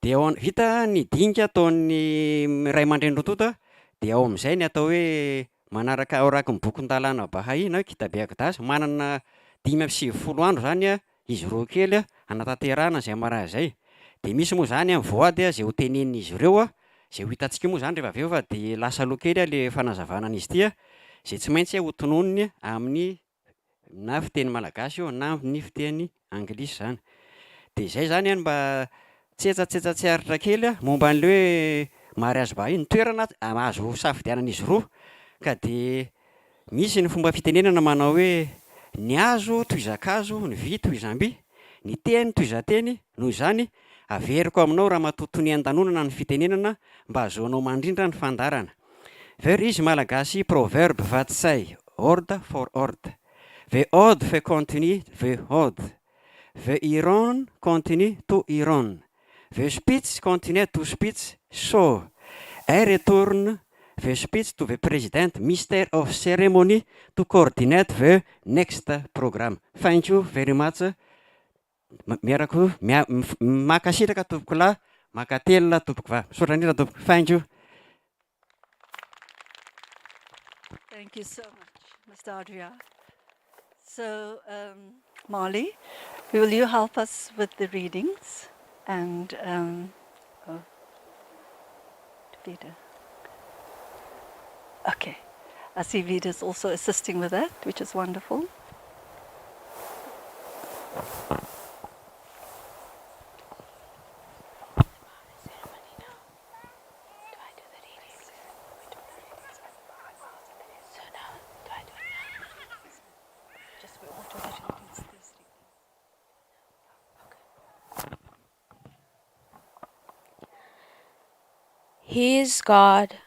Dia vita ny dinika ataon'ny ray aman-dreny roa tota dia ao amin'izay ny atao hoe manaraka oraky ny bokyn-dalàna Baha'i na kitabe agdasy manana 5 ambin'ny 70 andro zany izy roa kely anatanterahana izay maraha izay. De misy moa zany amin'ny voady a zay ho tenenin'izy ireo a zay ho hitantsika moa zany rehefa avy eo fa de lasa loha kely a le fanazavana an'izy ity a zay tsy maintsy ho tononony amin'ny na fiteny malagasy io na ny fiteny anglisy zany. De zay zany any mba tsetsatsetsatsyaritra kely a momba an'le hoe mariage bahut ny toerana azo safidianan'izy roa ka de misy ny fomba fitenenana manao hoe ny hazo toy zakazo, ny vy toy zamby, ny teny toy zateny, noho izany averiko aminao raha matoto ny an-danonana ny fitenenana mba ahazoanao mandrindra ny fandarana. Ver izy malagasy proverbe vatsay, ordre for ordre. Ve ode fait continue, ve ode. Ve iron continue to iron. Ve spits continue to spits, so. I retourne ve spits to ve president, Minister of Ceremony to coordinate the next program. Thank you very much. Miarako makasitraka tompoko lahy, makatelina tompoko vavy. Misaotra indrindra tompoko. Thank you. Thank you so much, Mr. Adria. So, Marley, will you help us with the readings? And, Vida. Okay. I see Vida's also assisting with that, which is wonderful. He is God,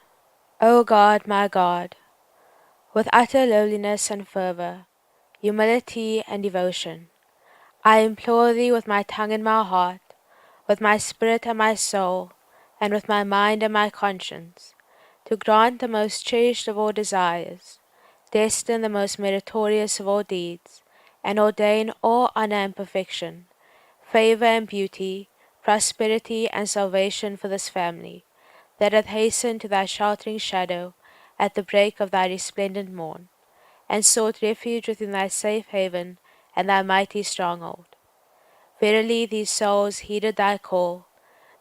O God, my God, with utter lowliness and fervour, humility and devotion. I implore thee with my tongue and my heart, with my spirit and my soul, and with my mind and my conscience, to grant the most cherished of all desires, destine the most meritorious of all deeds, and ordain all honour and perfection, favour and beauty, prosperity and salvation for this family, that hath hastened to thy sheltering shadow at the break of thy resplendent morn, and sought refuge within thy safe haven and thy mighty stronghold. Verily these souls heeded thy call,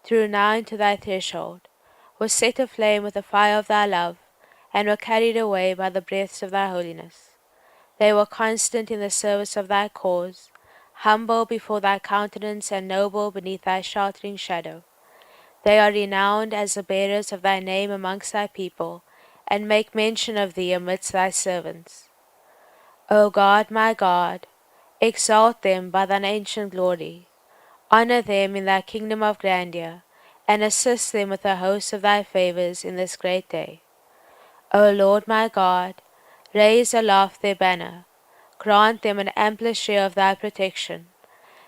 drew nigh to thy threshold, were set aflame with the fire of thy love, and were carried away by the breaths of thy holiness. They were constant in the service of thy cause, humble before thy countenance and noble beneath thy sheltering shadow. They are renowned as the bearers of thy name amongst thy people, and make mention of thee amidst thy servants. O God, my God, exalt them by thine ancient glory, honour them in thy kingdom of grandeur, and assist them with the host of thy favours in this great day. O Lord my God, raise aloft their banner, grant them an ampler share of thy protection,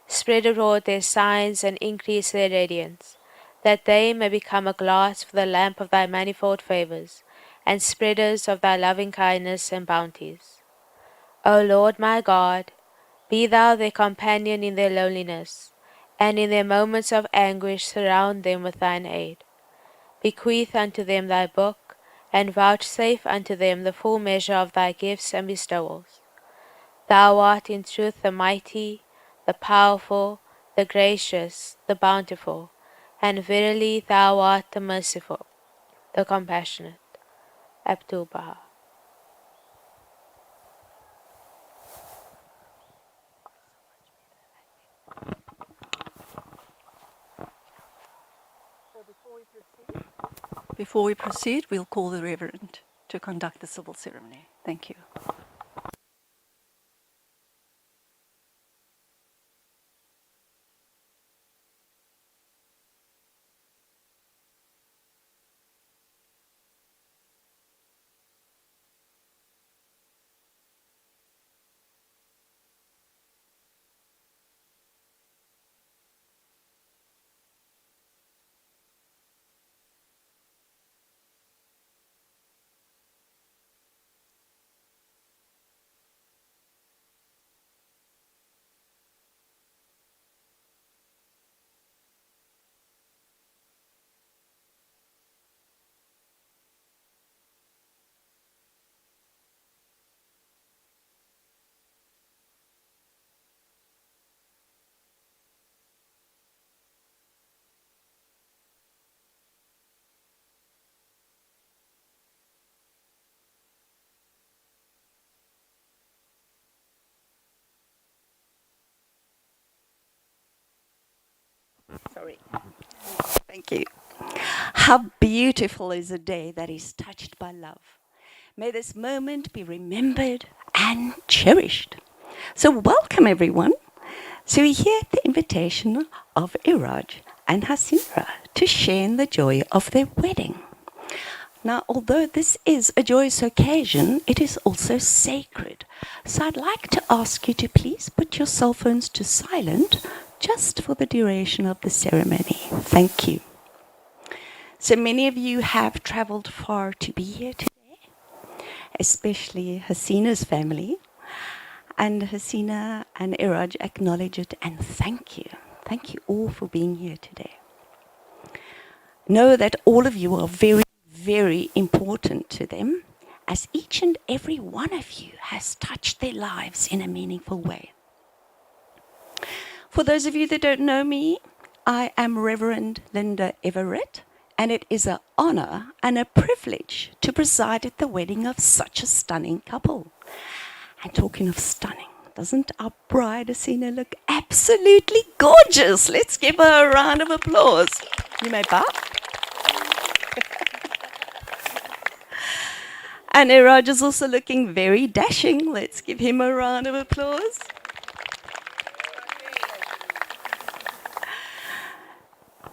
spread abroad their signs and increase their radiance, that they may become a glass for the lamp of thy manifold favours, and spreaders of thy loving kindness and bounties. O Lord my God, be thou their companion in their loneliness, and in their moments of anguish surround them with thine aid. Bequeath unto them thy book, and vouchsafe unto them the full measure of thy gifts and bestowals. Thou art in truth the mighty, the powerful, the gracious, the bountiful, and verily thou art the merciful, the compassionate. Abdul Baha. Before we proceed, we'll call the Reverend to conduct the civil ceremony. Thank you. Sorry. Thank you. How beautiful is a day that is touched by love. May this moment be remembered and cherished. So welcome everyone. So we're here at the invitation of Iraj and Hasina to share in the joy of their wedding. Now, although this is a joyous occasion, it is also sacred. So I'd like to ask you to please put your cell phones to silent just for the duration of the ceremony. Thank you. So many of you have traveled far to be here today, especially Hasina's family. And Hasina and Iraj acknowledge it and thank you. Thank you all for being here today. Know that all of you are very, very important to them, as each and every one of you has touched their lives in a meaningful way. For those of you that don't know me, I am Reverend Linda Everett, and it is an honor and a privilege to preside at the wedding of such a stunning couple. And talking of stunning, doesn't our bride Hasina look absolutely gorgeous? Let's give her a round of applause. You may bow. And Iraj is also looking very dashing. Let's give him a round of applause.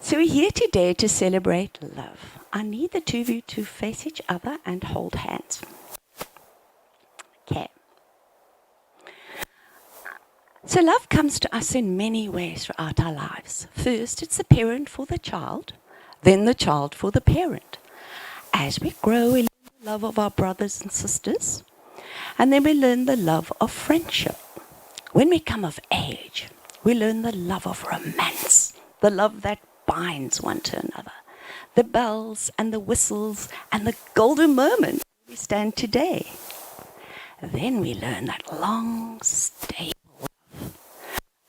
So we're here today to celebrate love. I need the two of you to face each other and hold hands. Okay. So love comes to us in many ways throughout our lives. First, it's the parent for the child, then the child for the parent. As we grow, we learn the love of our brothers and sisters, and then we learn the love of friendship. When we come of age, we learn the love of romance, the love that binds one to another, the bells and the whistles and the golden moment we stand today. Then we learn that long, stable love,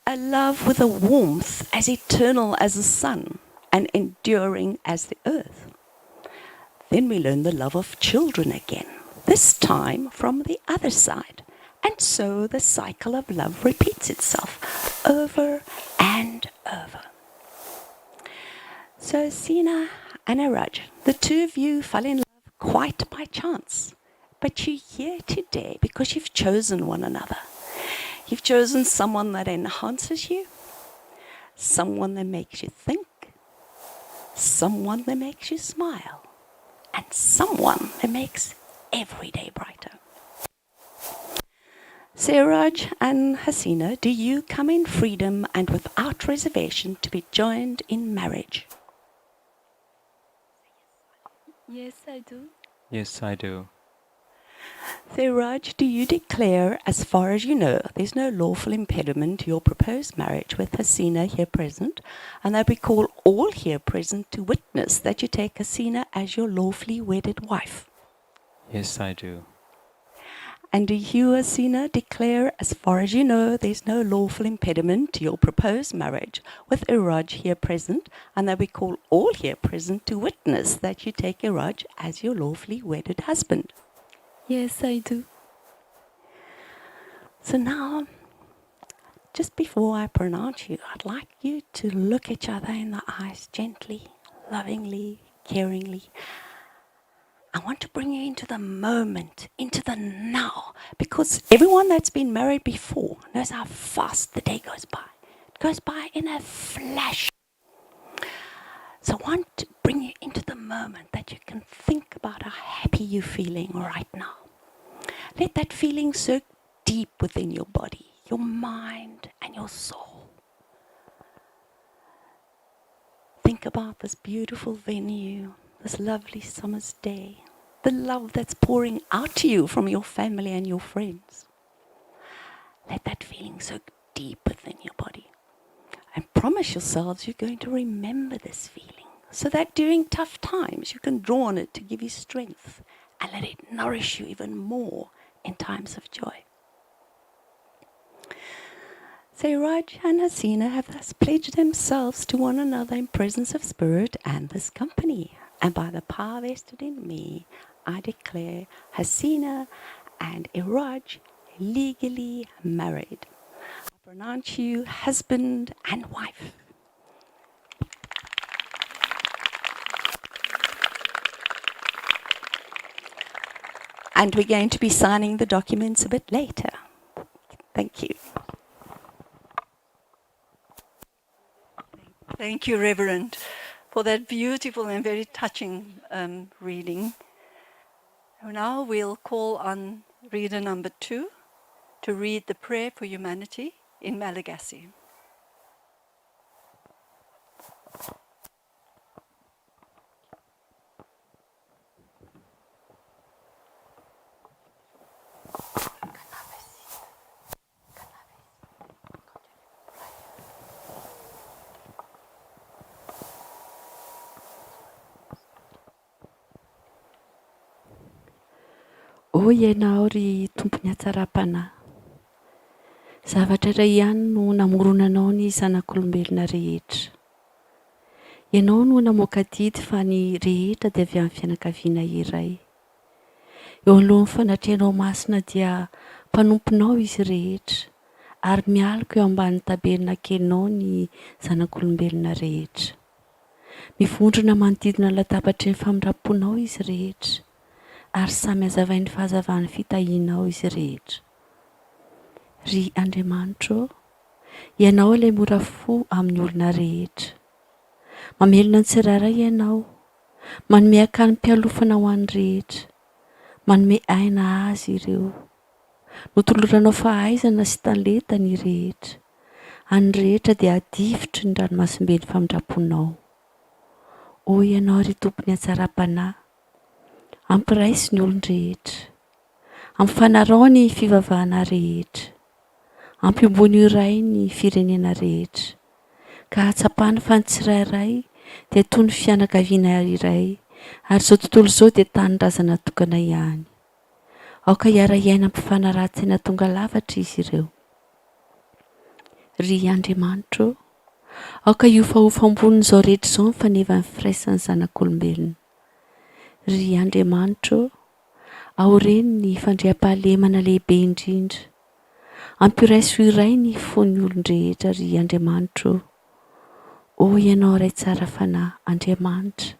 a love with a warmth as eternal as the sun and enduring as the earth. Then we learn the love of children again, this time from the other side. And so the cycle of love repeats itself over and over. So Hasina and Iraj, the two of you fell in love quite by chance. But you're here today because you've chosen one another. You've chosen someone that enhances you, someone that makes you think, someone that makes you smile, and someone that makes every day brighter. So Iraj and Hasina, do you come in freedom and without reservation to be joined in marriage? Yes, I do. Yes, I do. So Iraj, do you declare, as far as you know, there's no lawful impediment to your proposed marriage with Hasina here present, and that we call all here present to witness that you take Hasina as your lawfully wedded wife? Yes, I do. And do you, Hasina, declare, as far as you know, there's no lawful impediment to your proposed marriage with Iraj here present, and that we call all here present to witness that you take Iraj as your lawfully wedded husband? Yes, I do. So now, just before I pronounce you, I'd like you to look each other in the eyes gently, lovingly, caringly. I want to bring you into the moment, into the now, because everyone that's been married before knows how fast the day goes by. It goes by in a flash. So I want to bring you into the moment that you can think about how happy you're feeling right now. Let that feeling soak deep within your body, your mind, and your soul. Think about this beautiful venue, this lovely summer's day, the love that's pouring out to you from your family and your friends. Let that feeling soak deep within your body. And promise yourselves you're going to remember this feeling, so that during tough times you can draw on it to give you strength and let it nourish you even more in times of joy. So Iraj and Hasina have thus pledged themselves to one another in presence of spirit and this company. And by the power vested in me, I declare Hasina and Iraj legally married. I pronounce you husband and wife. And we're going to be signing the documents a bit later. Thank you. Thank you, Reverend, for that beautiful and very touching reading. Now we'll call on reader number 2 to read the prayer for humanity in Malagasy. O ianao ry tompony hatsara-panahy, zavatra iray ihany no namoronanao ny zanak'olombelona rehetra. Ianao no namoaka didy fa ny rehetra dia avy amin'ny fianakaviana iray. Eo alohan'ny fanatrehanao masina dia mpanomponao izy rehetra, ary mialaka eo ambanin'ny tabelina kelinao ny zanak'olombelona rehetra. Mivondrona manodidina ny latabatra ny famiraponao izy rehetra, ary samy hazavain'ny fahazavany fitahianao izy rehetra. Ry Andriamanitra, ianao ilay mora fo amin'ny olona rehetra. Mamelona ny tsirairay ianao, manome akanam-pialofana ho an'ny rehetra, manome aina azy ireo. Notoloranao fahaizana sy talenta ny rehetra, any rehetra dia adivotry ny ranomasimbe ny famiraponao. O ianao ry tompony hatsara-panahy, ampiraisy ny olon-drehetra, ampifanarao ny fivavahana rehetra, ampiambony iray ny firenena rehetra, ka hatsapany fa ny tsirairay dia toy ny fianakaviana iray, ary izao tontolo izao dia tanindrazana tokana ihany. Aoka hiara-iaina ampifanarahan-tsaina tonga lavatra izy ireo. Ry Andriamanitra, aoka hiofahofa ambonin'izao rehetra izao ny faneva ny firaisan'ny zanak'olombelona. Ry Andriamanitra, aoreny ny fandriam-pahalemana lehibe indrindra. Ampiraiso iray ny fon'ny olon-drehetra, ry Andriamanitra. O ianao ray tsara fanahy, Andriamanitra,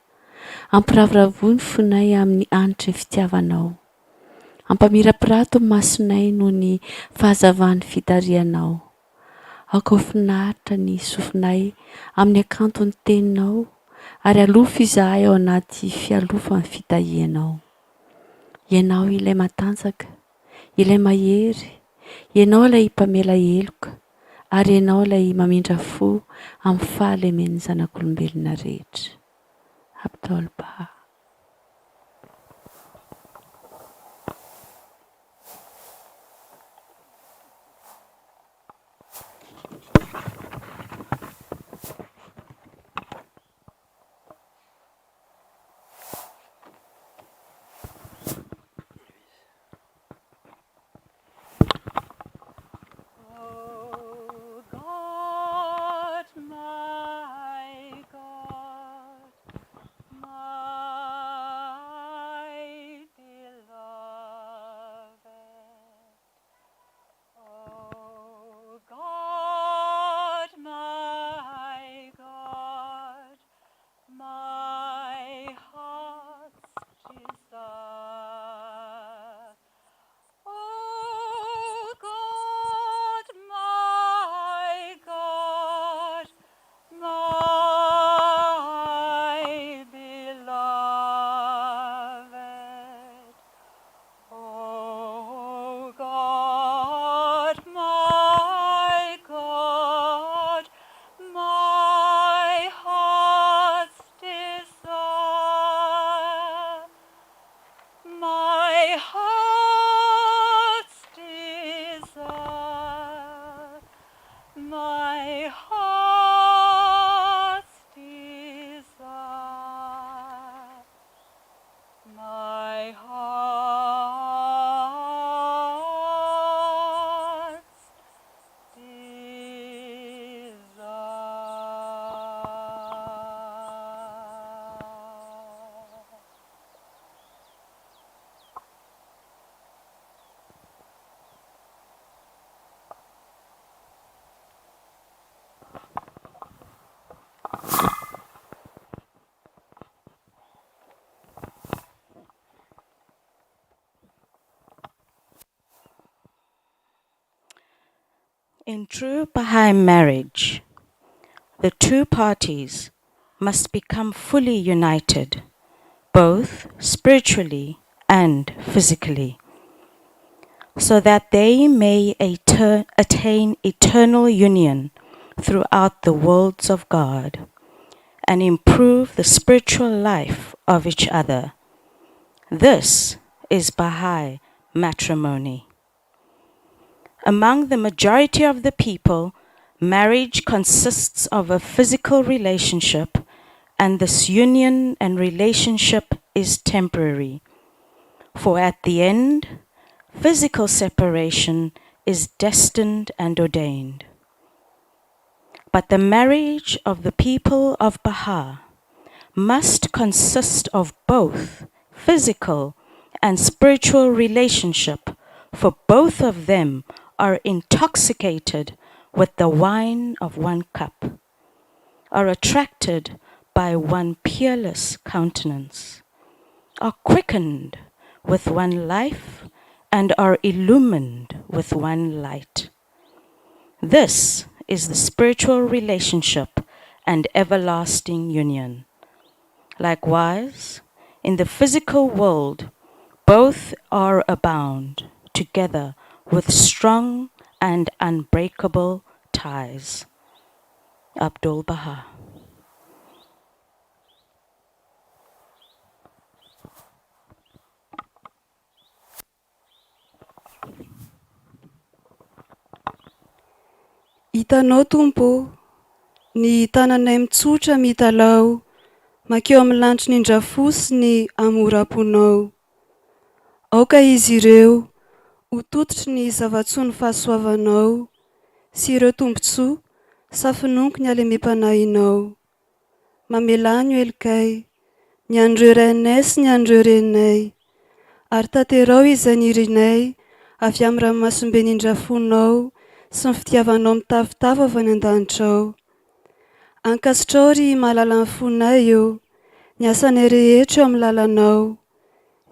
ampiravoravoa ny fonay amin'ny anitra ny fitiavanao. Ampamirapirato ny masonay noho ny fahazavan'ny fitarianao. Aoka ho finaritra ny sofinay amin'ny akanton'ny teninao, ary alofo izahay ao anaty fialofan'ny fitahianao. Ianao ilay matanjaka, ilay mahery, ianao ilay mpamela heloka, ary ianao ilay mamindra fo amin'ny fahalemen'ny zanak'olombelona rehetra. Abdolba. My God, my In true Baha'i marriage, the two parties must become fully united, both spiritually and physically, so that they may attain eternal union throughout the worlds of God and improve the spiritual life of each other. This is Baha'i matrimony. Among the majority of the people, marriage consists of a physical relationship, and this union and relationship is temporary. For at the end, physical separation is destined and ordained. But the marriage of the people of Baha must consist of both physical and spiritual relationship, for both of them are intoxicated with the wine of one cup, are attracted by one peerless countenance, are quickened with one life, and are illumined with one light. This is the spiritual relationship and everlasting union. Likewise, in the physical world, both are abound together with strong and unbreakable ties. Abdul Baha. Hitanao Tompo, ny tananay mitsotra mitalao, makeo amin'ny lantry nindrafosy ny amoram-ponao. Aoka izy ireo, ho tototry ny zava-tsoa ny fahasoavanao, sy ireo tombotsoa, safinonko ny alemem-panahinao. Mamelany o elikay, ny andreo renay sy ny andreo renay, ary tanterao izay nirinay, avy amin'ny ranomasimbe nindrafonao, sy ny fitiavanao mitavitava avy any an-danitrao. Ankasitrao ry mahalala ny fonay eo, ny asanay rehetra eo amin'ny lalanao.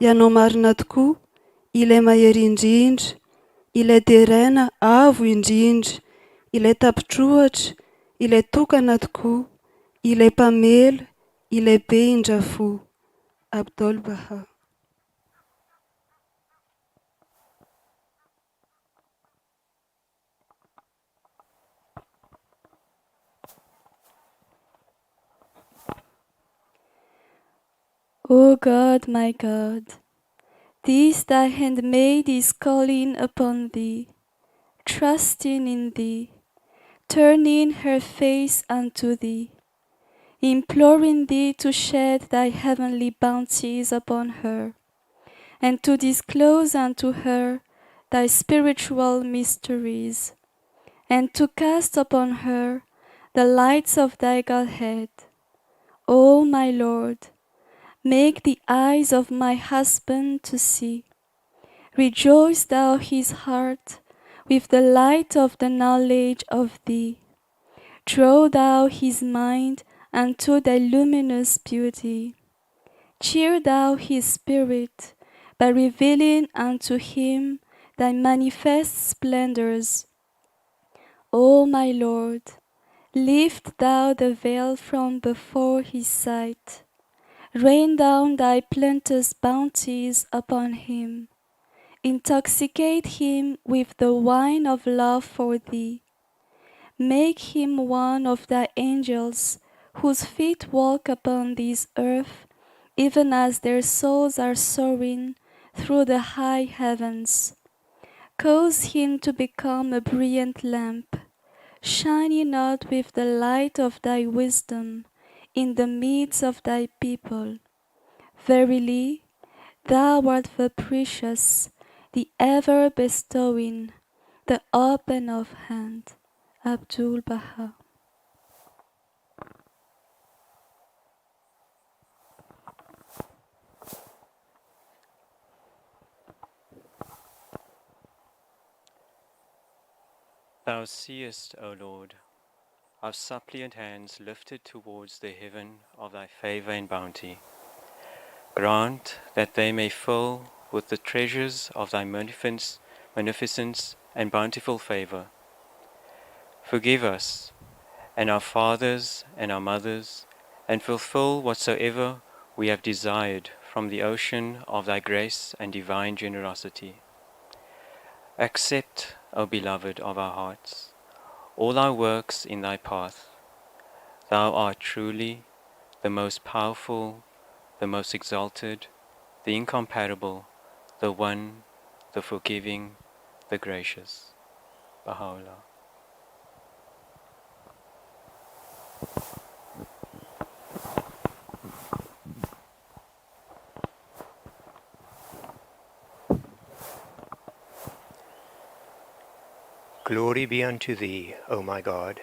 Ianao marina tokoa, ilay mahery indrindra, ilay deraina avo indrindra, ilay tapitrohatra, ilay tokana tokoa, ilay mpamela, ilay be indrafo. Abdul Baha. O God, my God, this thy handmaid is calling upon thee, trusting in thee, turning her face unto thee, imploring thee to shed thy heavenly bounties upon her, and to disclose unto her thy spiritual mysteries, and to cast upon her the lights of thy Godhead. O my Lord, make the eyes of my husband to see. Rejoice thou his heart with the light of the knowledge of thee. Draw thou his mind unto thy luminous beauty. Cheer thou his spirit by revealing unto him thy manifest splendors. O my Lord, lift thou the veil from before his sight. Rain down thy plenteous bounties upon him. Intoxicate him with the wine of love for thee. Make him one of thy angels, whose feet walk upon this earth, even as their souls are soaring through the high heavens. Cause him to become a brilliant lamp, shining out with the light of thy wisdom in the midst of thy people. Verily, thou art the precious, the ever bestowing, the open of hand. Abdul Baha. Thou seest, O Lord, our suppliant hands lifted towards the heaven of thy favor and bounty. Grant that they may fill with the treasures of thy magnificence and bountiful favor. Forgive us, and our fathers and our mothers, and fulfill whatsoever we have desired from the ocean of thy grace and divine generosity. Accept, O beloved of our hearts, all our works in thy path. Thou art truly the most powerful, the most exalted, the incomparable, the one, the forgiving, the gracious. Baha'u'llah. Glory be unto thee, O my God.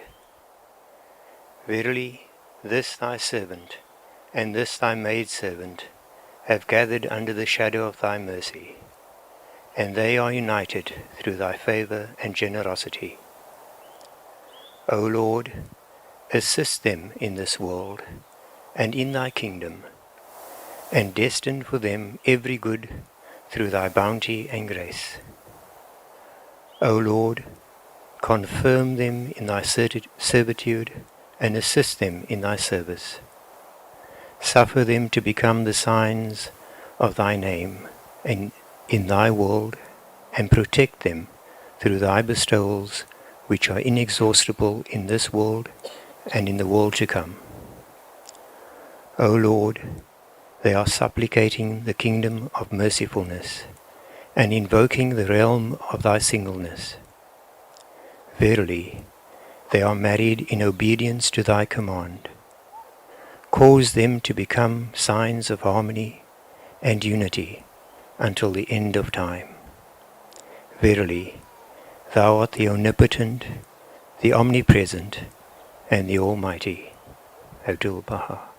Verily, this thy servant, and this thy maidservant, have gathered under the shadow of thy mercy, and they are united through thy favour and generosity. O Lord, assist them in this world, and in thy kingdom, and destine for them every good through thy bounty and grace. O Lord, confirm them in thy servitude, and assist them in thy service. Suffer them to become the signs of thy name in thy world, and protect them through thy bestowals, which are inexhaustible in this world and in the world to come. O Lord, they are supplicating the kingdom of mercifulness, and invoking the realm of thy singleness. Verily, they are married in obedience to thy command. Cause them to become signs of harmony and unity until the end of time. Verily, thou art the omnipotent, the omnipresent, and the almighty. Abdul Baha.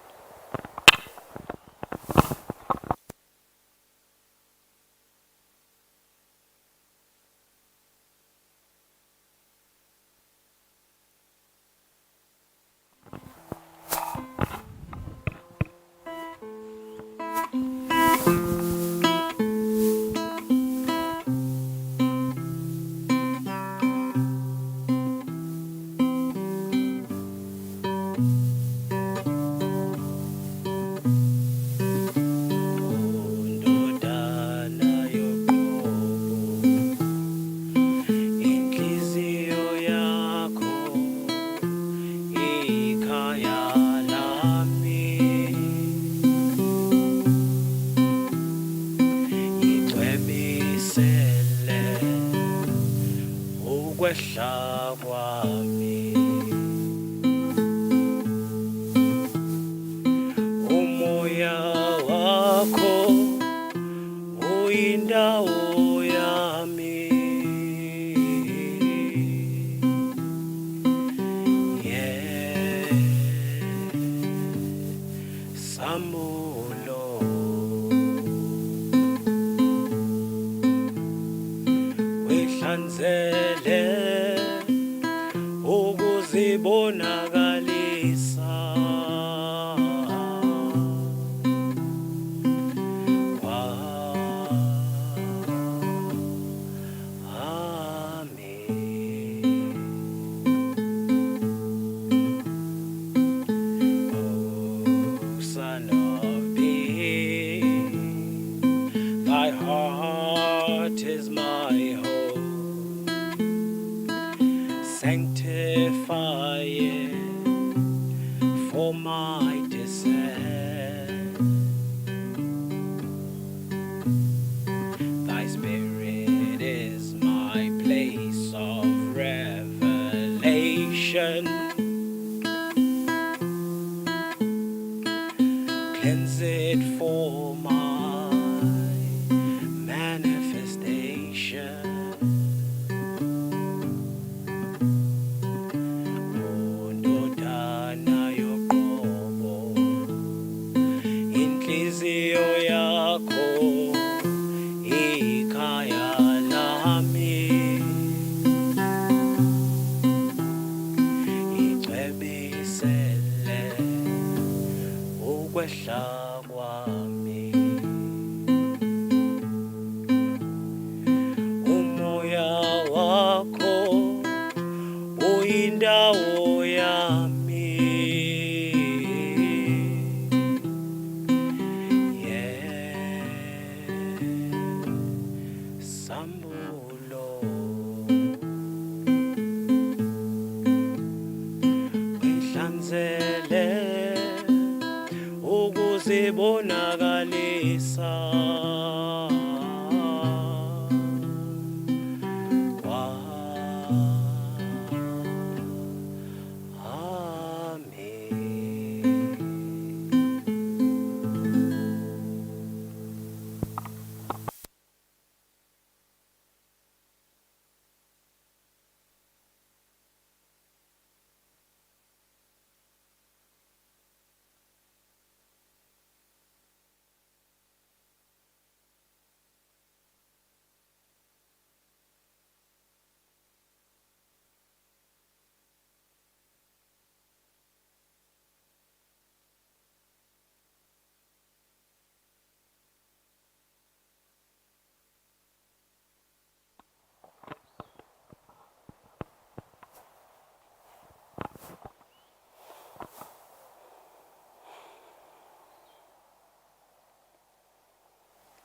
uzibonakalisa.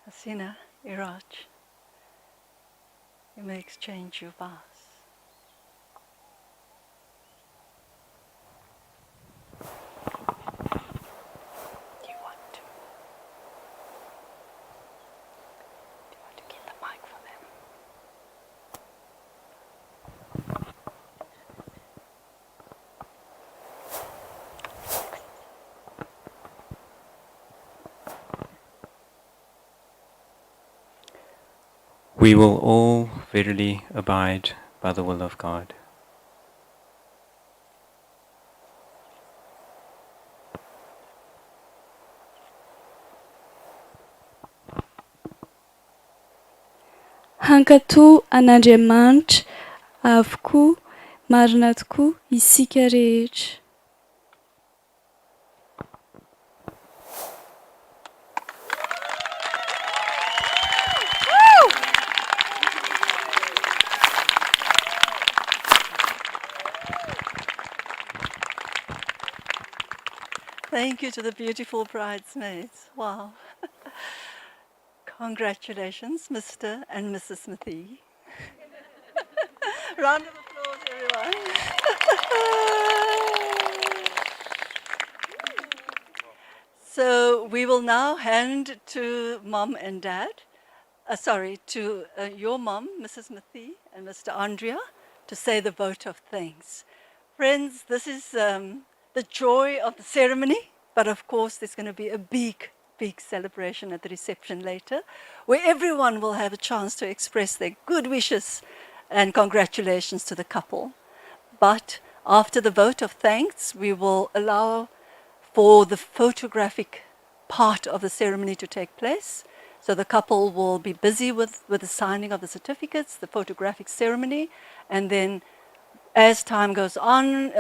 Hasina, Iraj, you may exchange your vows. We will all verily abide by the will of God. Hankatoa an'Andriamanitra avokoa marina tokoa isika rehetra. Thank you to the beautiful bridesmaids. Wow. Congratulations, Mr. and Mrs. Smithy. Round of applause, everyone. So we will now hand to Mom and Dad, to your mom, Mrs. Smithy, and Mr. Andrea, to say the vote of thanks. Friends, this is the joy of the ceremony, but of course there's going to be a big celebration at the reception later, where everyone will have a chance to express their good wishes and congratulations to the couple. But after the vote of thanks, we will allow for the photographic part of the ceremony to take place. So the couple will be busy with the signing of the certificates, the photographic ceremony, and then as time goes on,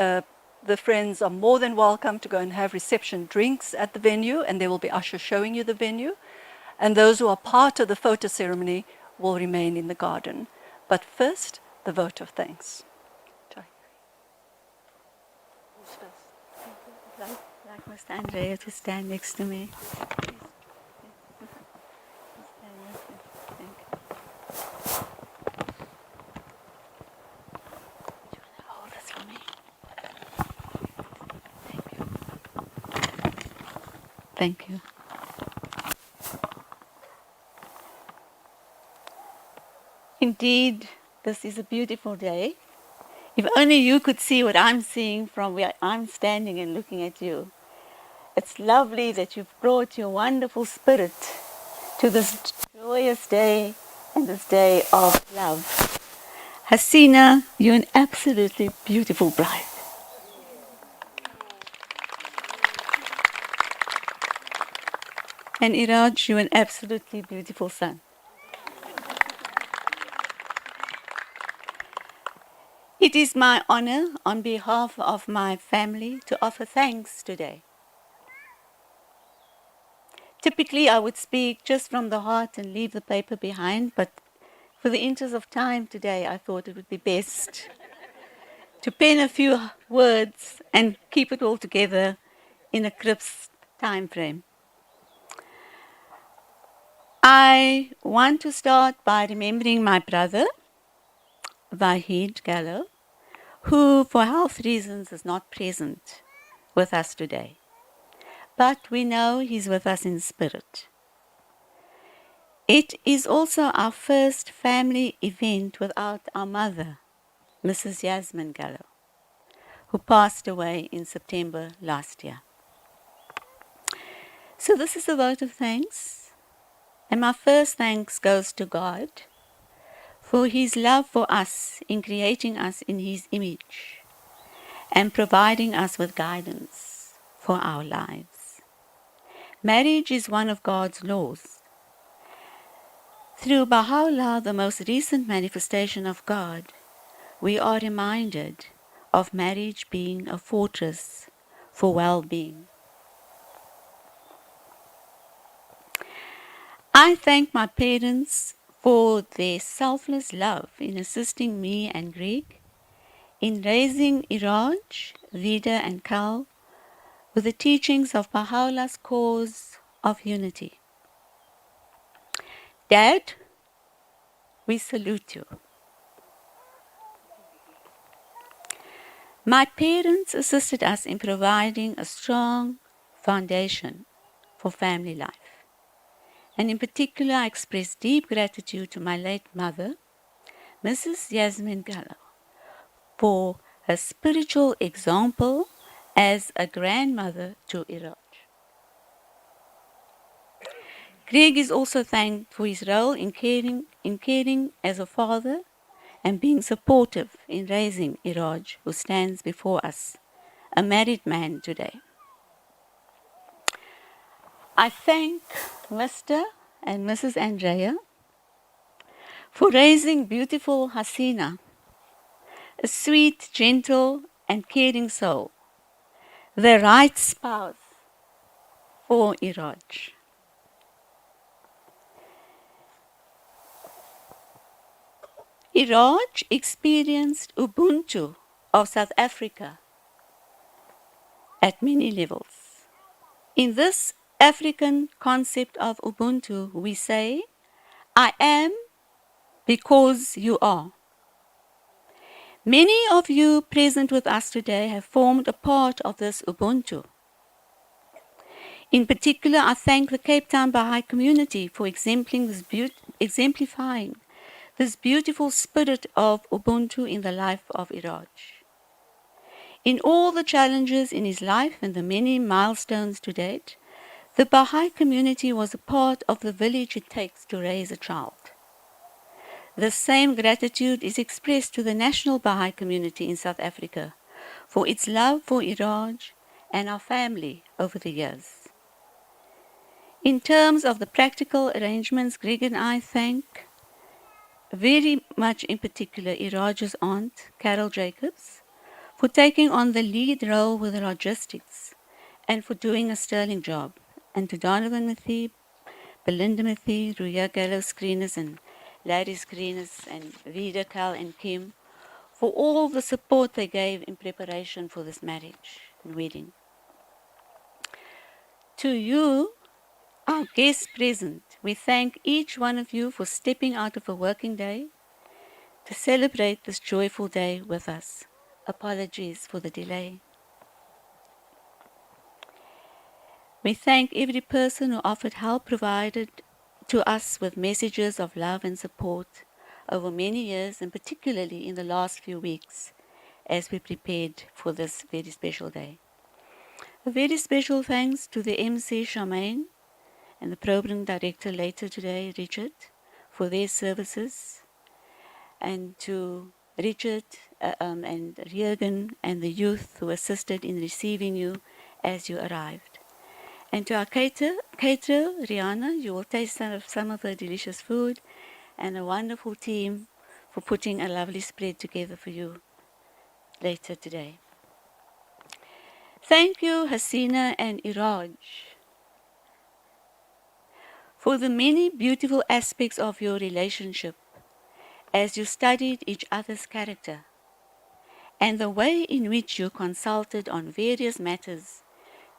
the friends are more than welcome to go and have reception drinks at the venue, and there will be ushers showing you the venue. And those who are part of the photo ceremony will remain in the garden. But first, the vote of thanks. I'd like Mr. Andrea to stand next to me. Thank you. Indeed, this is a beautiful day. If only you could see what I'm seeing from where I'm standing and looking at you. It's lovely that you've brought your wonderful spirit to this joyous day and this day of love. Hasina, you're an absolutely beautiful bride. And Iraj, you're an absolutely beautiful son. It is my honor on behalf of my family to offer thanks today. Typically, I would speak just from the heart and leave the paper behind, but for the interest of time today, I thought it would be best to pen a few words and keep it all together in a crisp time frame. I want to start by remembering my brother, Vahid Gallo, who for health reasons is not present with us today. but we know He's with us in spirit. It is also our first family event without our mother, Mrs. Yasmin Gallo, who passed away in September last year. So this is a vote of thanks, and my first thanks goes to God for His love for us in creating us in His image and providing us with guidance for our lives. Marriage is one of God's laws. Through Baha'u'llah, the most recent manifestation of God, we are reminded of marriage being a fortress for well-being. I thank my parents for their selfless love in assisting me and Greg in raising Iraj, Vida and Kal with the teachings of Baha'u'llah's cause of unity. Dad, we salute you. My parents assisted us in providing a strong foundation for family life. And in particular, I express deep gratitude to my late mother, Mrs. Yasmin Gallo, for her spiritual example as a grandmother to Iraj. Greg is also thanked for his role in caring as a father and being supportive in raising Iraj, who stands before us, a married man today. I thank Mr. and Mrs. Andrea for raising beautiful Hasina, a sweet, gentle, and caring soul, the right spouse for Iraj. Iraj experienced Ubuntu of South Africa at many levels. In this African concept of Ubuntu, we say, I am because you are. Many of you present with us today have formed a part of this Ubuntu. In particular, I thank the Cape Town Baha'i community for exemplifying this beautiful spirit of Ubuntu in the life of Iraj. In all the challenges in his life and the many milestones to date, the Baha'i community was a part of the village it takes to raise a child. The same gratitude is expressed to the national Baha'i community in South Africa for its love for Iraj and our family over the years. In terms of the practical arrangements, Greg and I thank very much in particular Iraj's aunt, Carol Jacobs, for taking on the lead role with the logistics and for doing a sterling job, and to Donovan Mathie, Belinda Mathie, Ruya Gallo screeners and Larry screeners, and Vida, Cal and Kim, for all the support they gave in preparation for this marriage and wedding. To you, our guests present, we thank each one of you for stepping out of a working day to celebrate this joyful day with us. Apologies for the delay. We thank every person who offered help provided to us with messages of love and support over many years, and particularly in the last few weeks as we prepared for this very special day. A very special thanks to the MC Charmaine and the program director later today, Richard, for their services, and to Richard and Reagan and the youth who assisted in receiving you as you arrived. And to our caterer, Rihanna, you will taste some of the delicious food, and a wonderful team for putting a lovely spread together for you later today. Thank you, Hasina and Iraj, for the many beautiful aspects of your relationship as you studied each other's character, and the way in which you consulted on various matters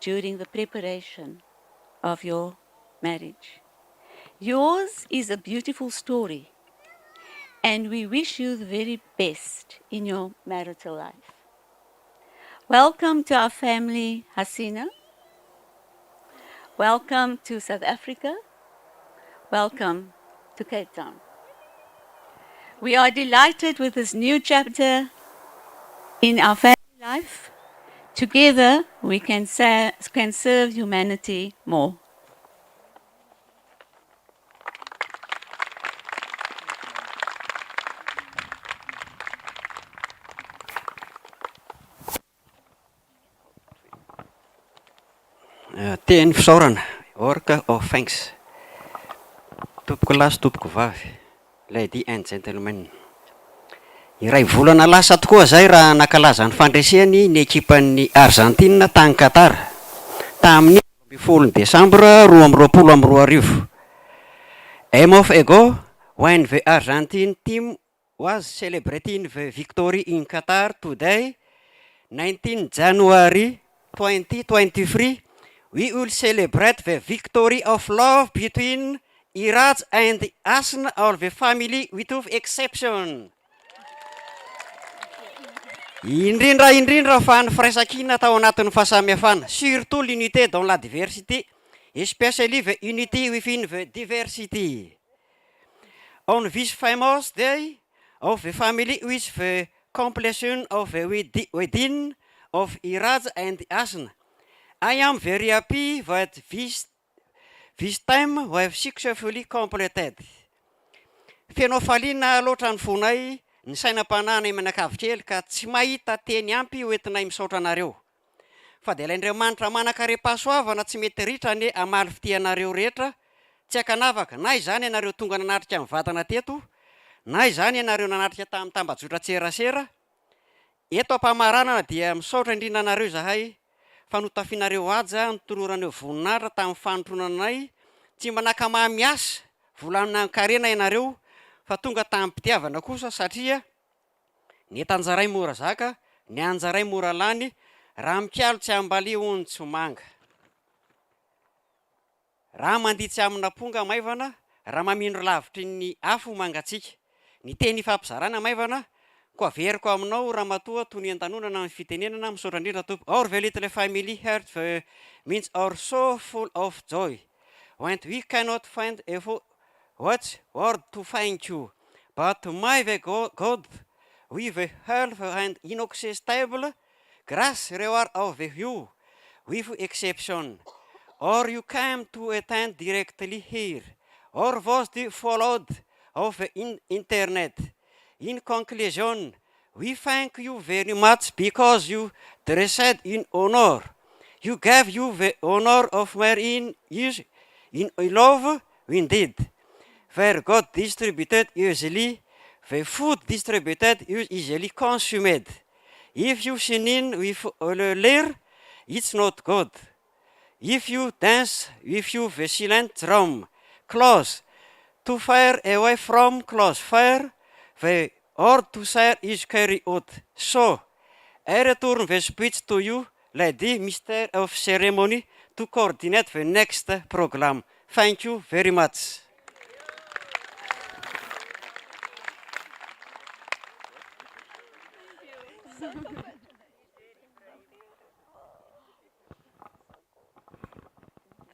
during the preparation of your marriage. Yours is a beautiful story, and we wish you the very best in your marital life. Welcome to our family, Hasina. Welcome to South Africa. Welcome to Cape Town. We are delighted with this new chapter in our family life. Together, we can serve humanity more. Teny fisaorana, orca of thanks. Tompoko lahy sy tompoko vavy, lady and gentlemen. Iray volana lasa tokoa zay raha nakalaza ny fandreseny ny ekipan'ny Argentine tany Qatar tamin'ny 10 Desambra 2022. A month ago, when the Argentine team was celebrating the victory in Qatar today, 19 January 2023, we will celebrate the victory of love between Iraj and Hasina, all the family without exception. Indrindra fa ny firaisan-kina tao anatin'ny fahasamihafana, surtout l'unité dans la diversité, especially the unity within the diversity. On this famous day of the family with the completion of the wedding of Iraj and Hasina, I am very happy that this time we have successfully completed. Fenao faliana loatra ny fonay ny sainam-panahana manakavy ka tsy mahita teny ampy hoentinay misaotra anareo. Fa dia Andriamanitra manakarepasoavana tsy mety ritra ny amaly fitianareo rehetra, tsy akanavaka, na izany ianareo tonga nanatrika amin'ny vatana teto, na izany ianareo nanatrika tamin'ny tambajotra tserasera. Eto ampamaranana dia misaotra indrindra anareo zahay, fa notafianareo aja ny toloraneo voninahitra tamin'ny fanotronanay, tsy manakamaha miasa volanina karena ianareo, fa tonga tamin'ny mpitiavana kosa satria ny etanjaray mora zaka, ny anjaray mora lany, raha mikialo tsy ambalia hono tsy manga. Raha mandihy tsy amina ponga maivana, raha mamindro lavitry ny afo mangatsika. Ny teny fampizarana maivana, ko averiko aminao raha matoa toy ny an-tanonana ny fitenenana misaotra indrindra tompo. Our very little family heart means our so full of joy. When we cannot find a word to thank you, but my God, with a health and inexhaustible grace reward of you, with exception, or you came to attend directly here, or was followed of the internet. In conclusion, we thank you very much because you dressed in honor. You gave you the honor of wherein in love we did. Where God distributed easily, the food distributed is easily consumed. If you sin in with leer, it's not good. If you dance with you the silent drum, close to fire away from close fire, the or to share is carry out. So, I return the speech to you, Lady Mr. of Ceremony, to coordinate the next program. Thank you very much.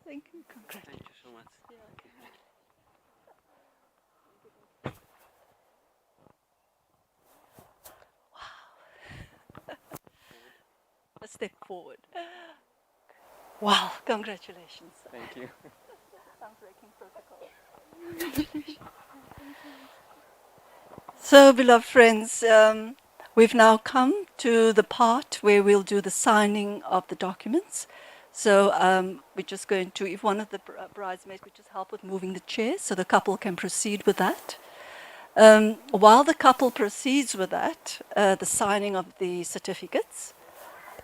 Thank you. Thank you so much. A step forward. Wow, congratulations. Thank you. I'm breaking protocol. So, beloved friends, we've now come to the part where we'll do the signing of the documents. So we're just going to, if one of the bridesmaids could just help with moving the chair so the couple can proceed with that. While the couple proceeds with that, the signing of the certificates,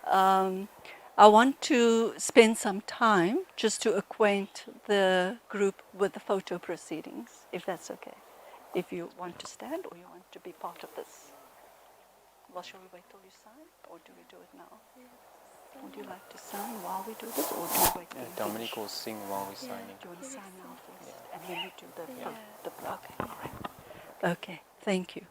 I want to spend some time just to acquaint the group with the photo proceedings, if that's okay. If you want to stand or you want to be part of this. Well, shall we wait till you sign, or do we do it now? Would you like to sign while we do this, or do we wait till you Dominic finish? will sing while we're signing. Do you want to sign now first, and then we do the okay, all right. Okay, thank you.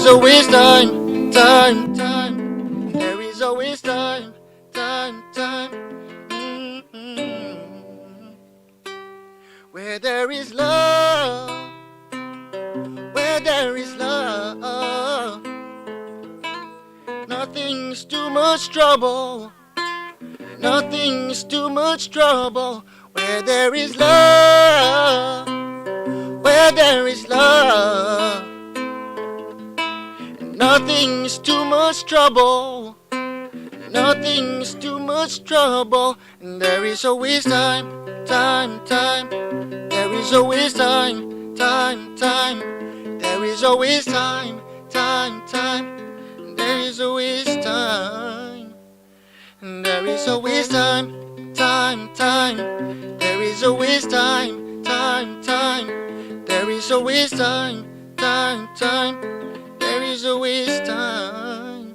always time, time, time. There is always time, time, time. Where there is love, where there is love, nothing's too much trouble, nothing's too much trouble. Where there is love, where there is love, nothing's too much trouble, nothing's too much trouble. And there is always time, time, time. There is always time, time, time. There is always time, time, time. There is always time. There is always time, time, time. There is always time, time, time. There is always time, time, time. There is always time.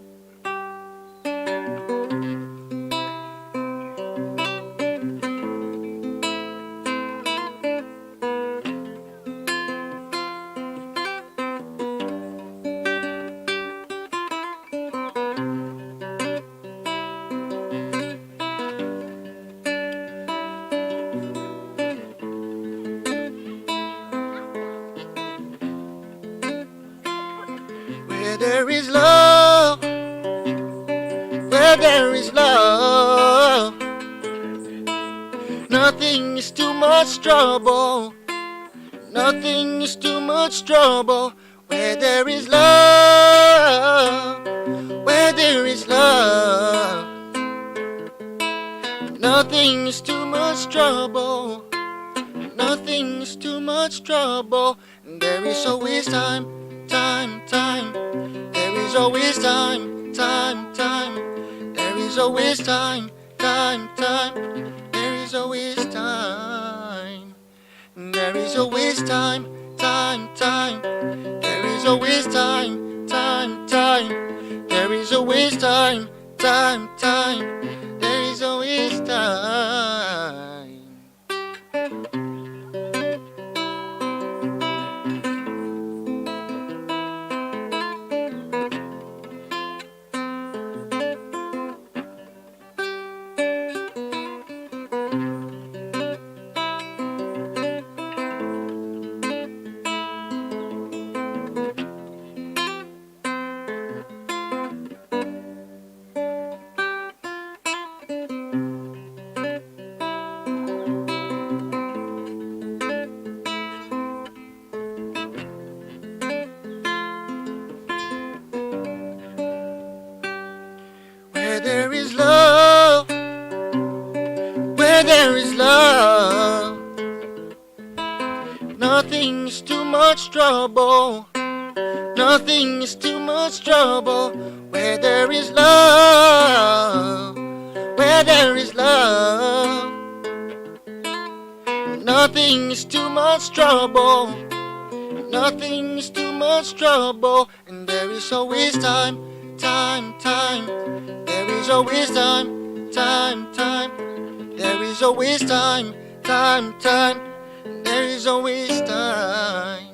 Where there is love, where there is love, nothing is too much trouble, nothing is too much trouble. Where there is love, where there is love, nothing is too much trouble, nothing is too much trouble. And there is always time, time, time. There is always time, time, time. There is always time, time, time. There is always time. There is always time, time, time. There is always time, time, time. There is always time, time, time. There is always time. Where there is love, where there is love, nothing's too much trouble, nothing's too much trouble. Where there is love, where there is love, nothing's too much trouble, nothing's too much trouble. And there is always time, time, time. There is always time, time, time. There is always time, time, time. There is always time.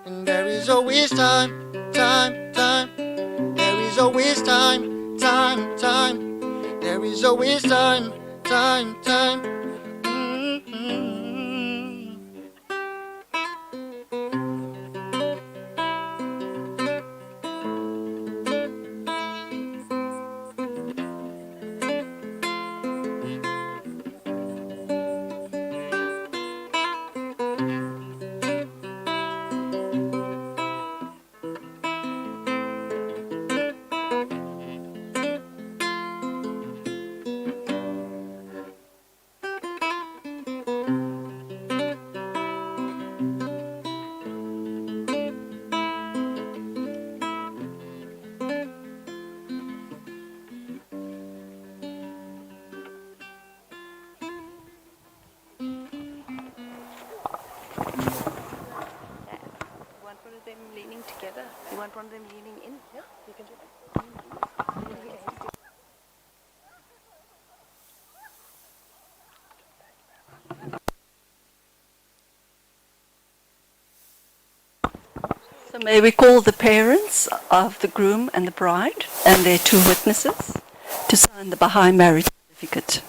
And there is always time, time, time. There is always time, time, time. There is always time, time, time. Together. You want one of them leaning in? Yeah, you can do that. So may we call the parents of the groom and the bride and their two witnesses to sign the Baha'i marriage certificate.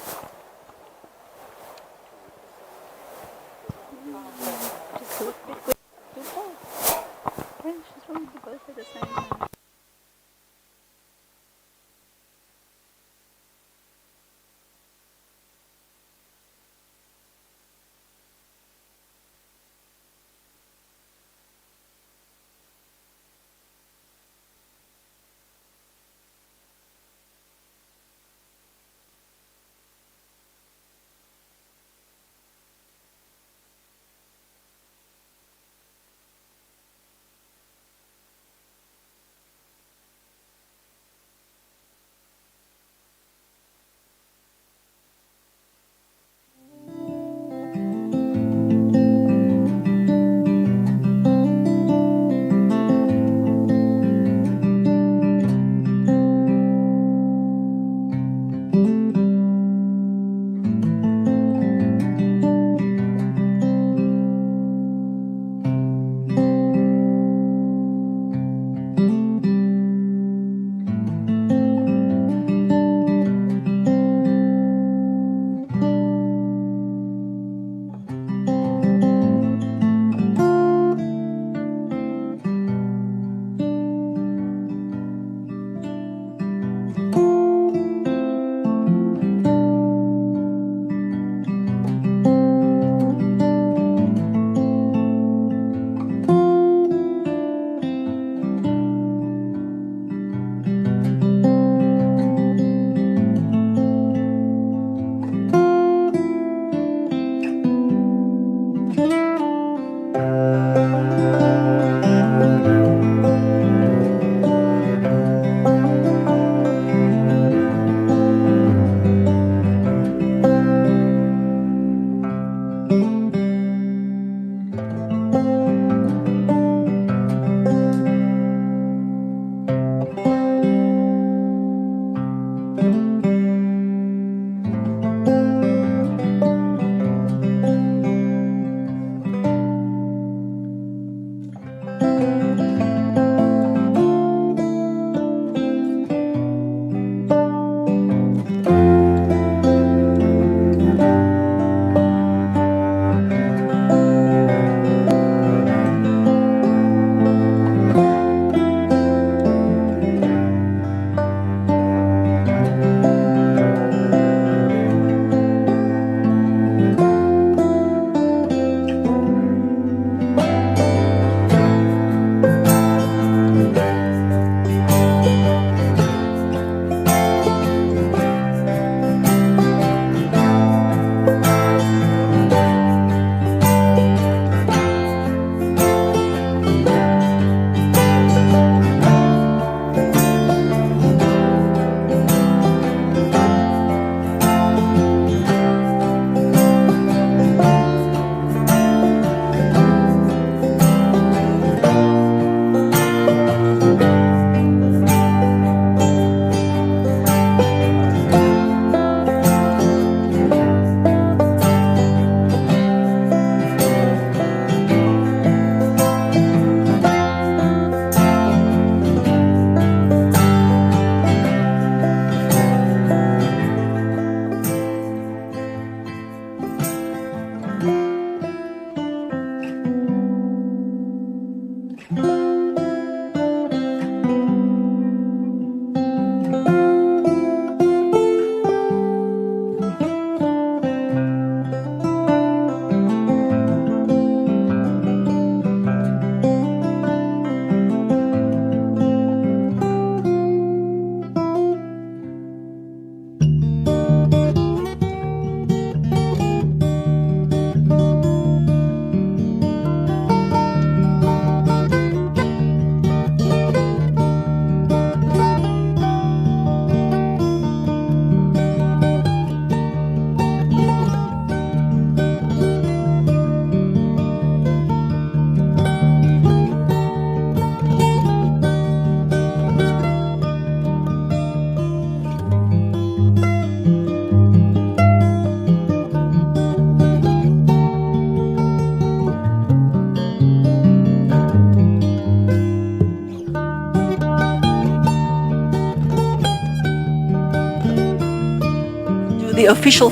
the official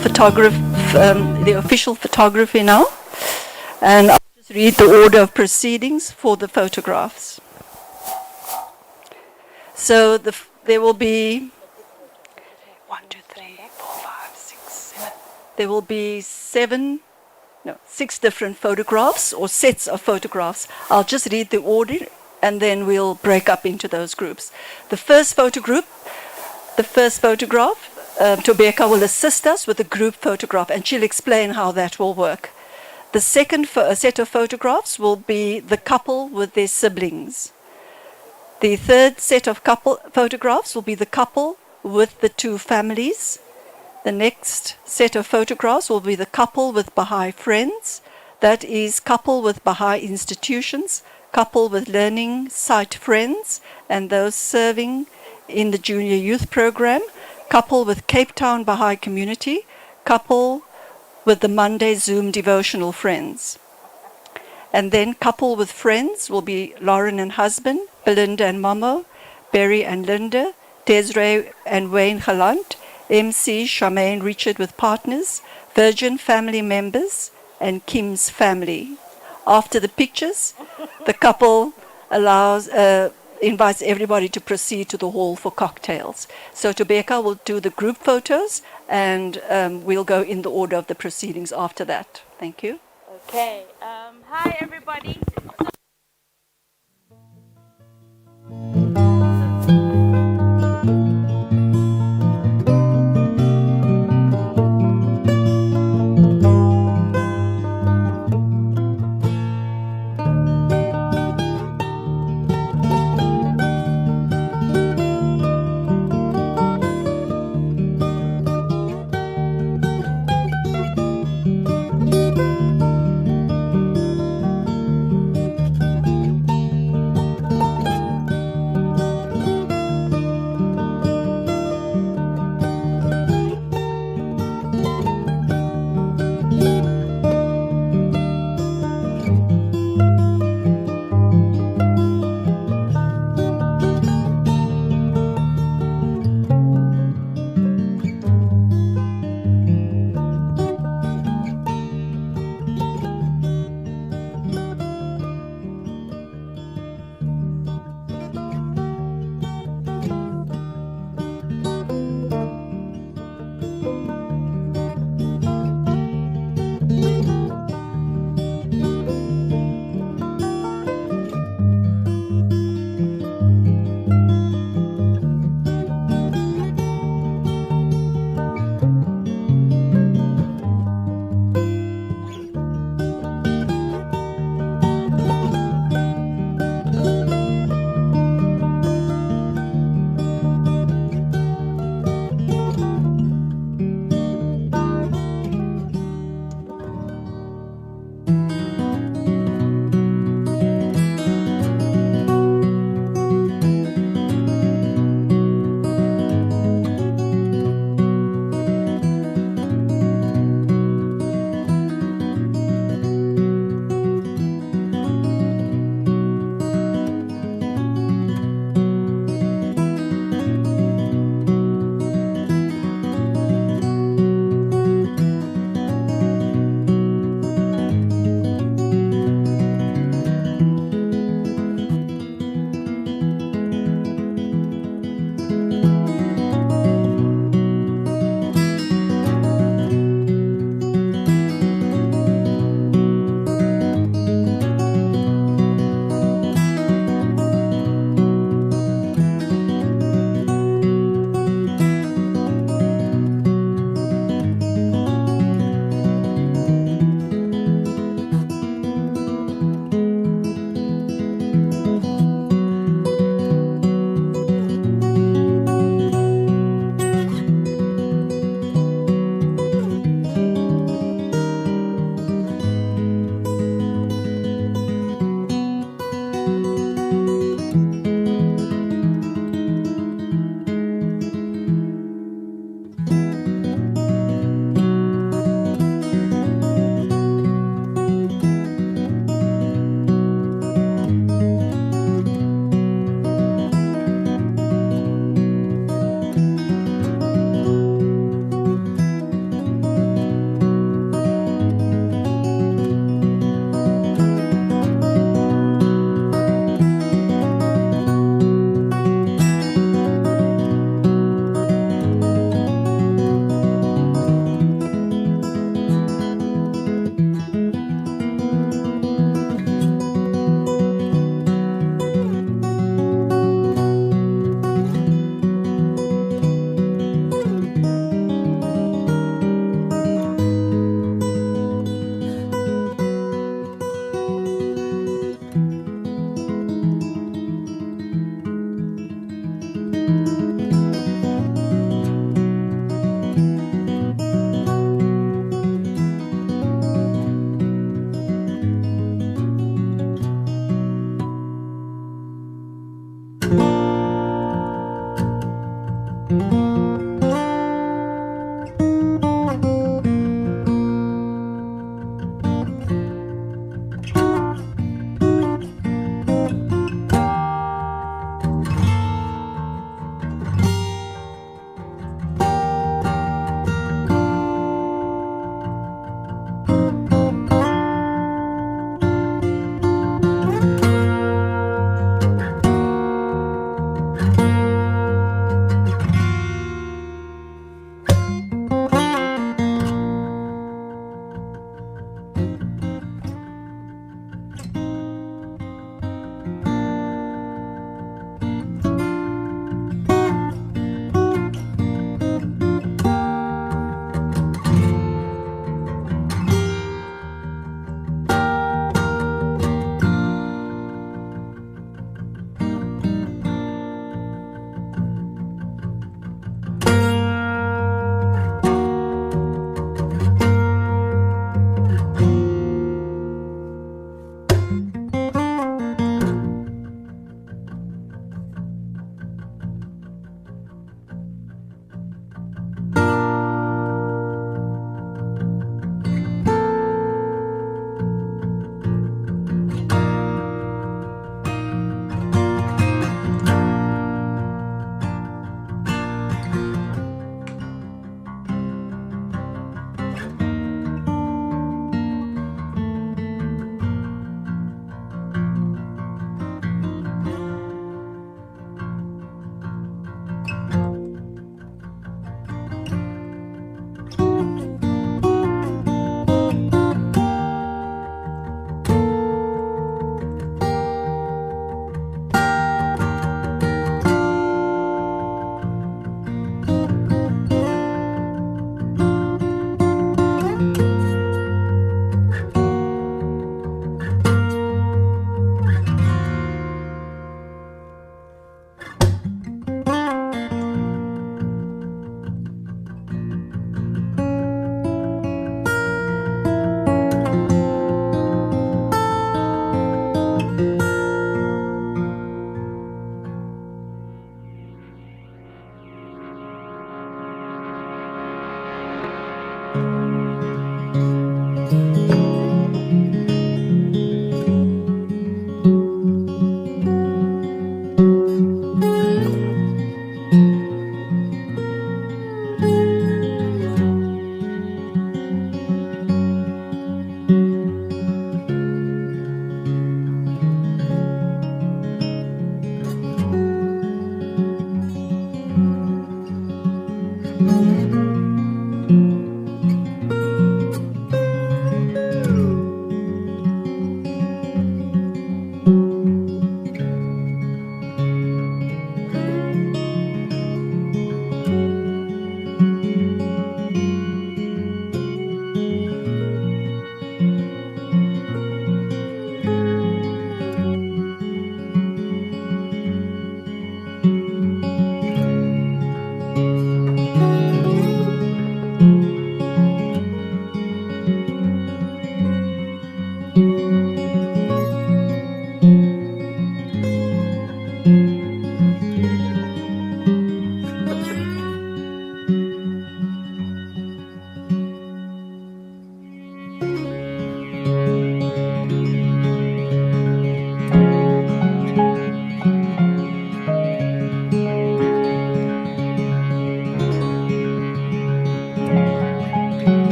photography now, and I'll just read the order of proceedings for the photographs. So there will be 6 different photographs or sets of photographs. I'll just read the order and then we'll break up into those groups. The first photograph, Tobeka will assist us with the group photograph and she'll explain how that will work. The second set of photographs will be the couple with their siblings. The third set of photographs will be the couple with the 2 families. The next set of photographs will be the couple with Baha'i friends. That is couple with Baha'i institutions, couple with learning site friends, and those serving in the junior youth program, couple with Cape Town Baha'i community, couple with the Monday Zoom devotional friends. And then couple with friends will be Lauren and husband, Belinda and Momo, Berry and Linda, Desiree and Wayne Galant, MC Charmaine Richard with partners, Virgin family members, and Kim's family. After the pictures, the couple invites everybody to proceed to the hall for cocktails. So Tobeka will do the group photos and we'll go in the order of the proceedings after that. Thank you. Okay. Hi, everybody.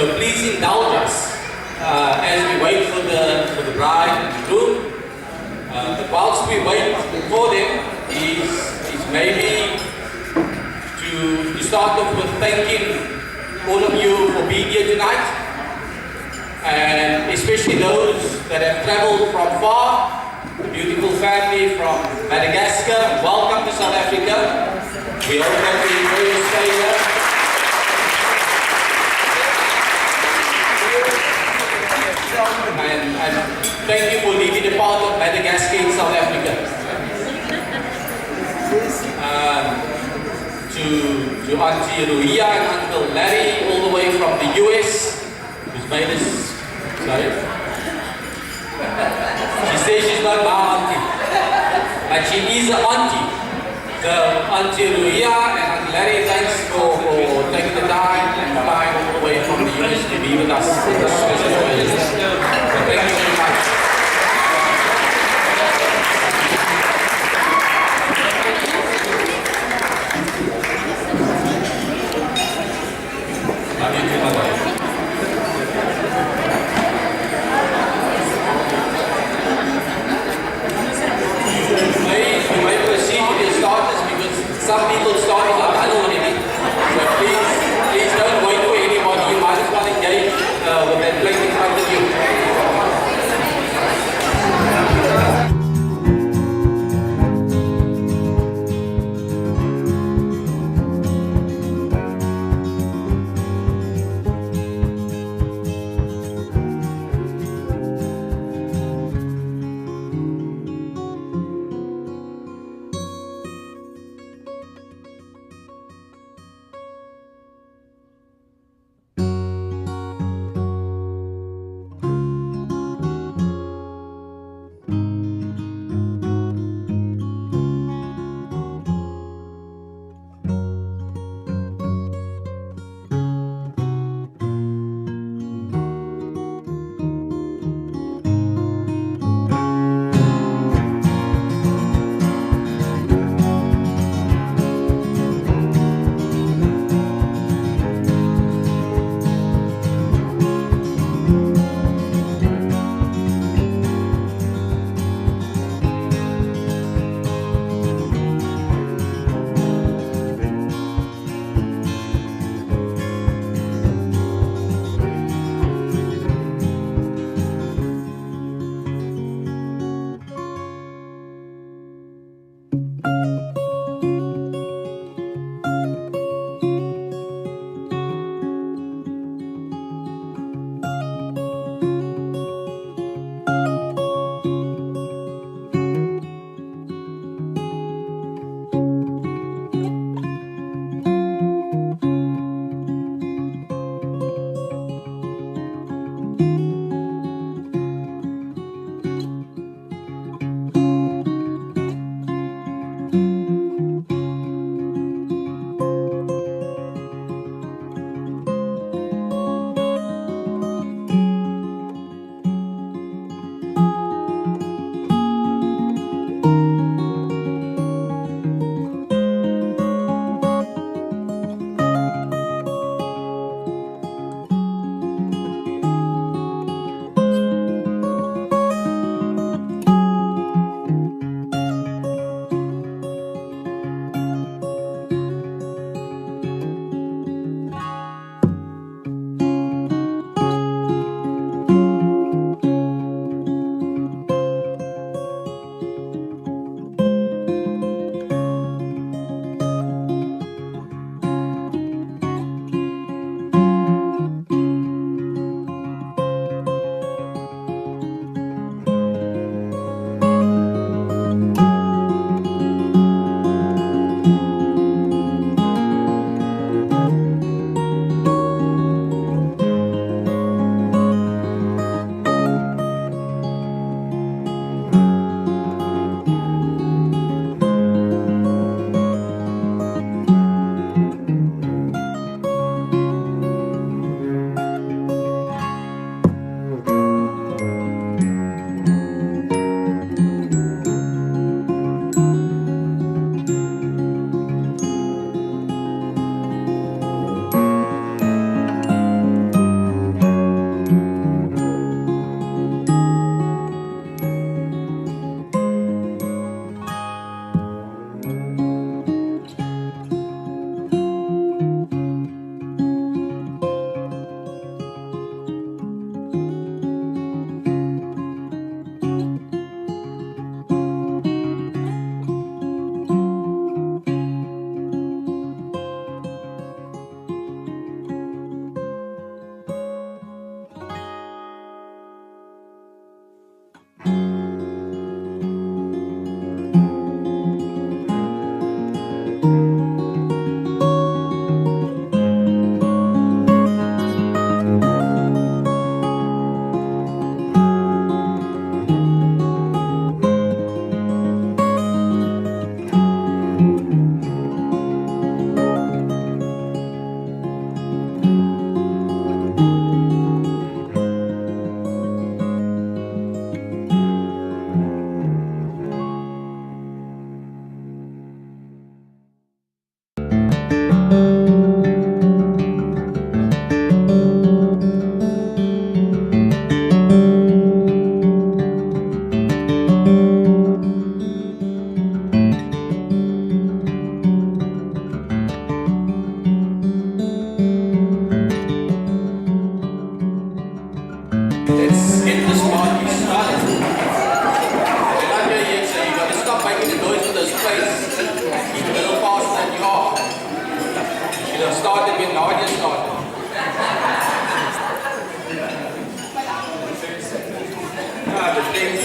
So please indulge us as we wait for the bride and the groom. But whilst we wait for them, is maybe to start off with thanking all of you for being here tonight, and especially those that have travelled from far. The beautiful family from Madagascar, welcome to South Africa. We hope that you enjoy your stay here. And thank you for leaving a part of Madagascar in South Africa. To Auntie Ruia and Uncle Larry, all the way from the US, who's made us, sorry? She says she's not my auntie, but she is an auntie. So Auntie Ruia and Uncle Larry, thanks for taking the time and flying all the way from the US to be with us on this special occasion. So thank you very much. Love you too, my wife. We might proceed with the starters because some people started are done already. So please don't wait for anybody. You might as well engage with that plate in front of you. started when Nadia started. The things.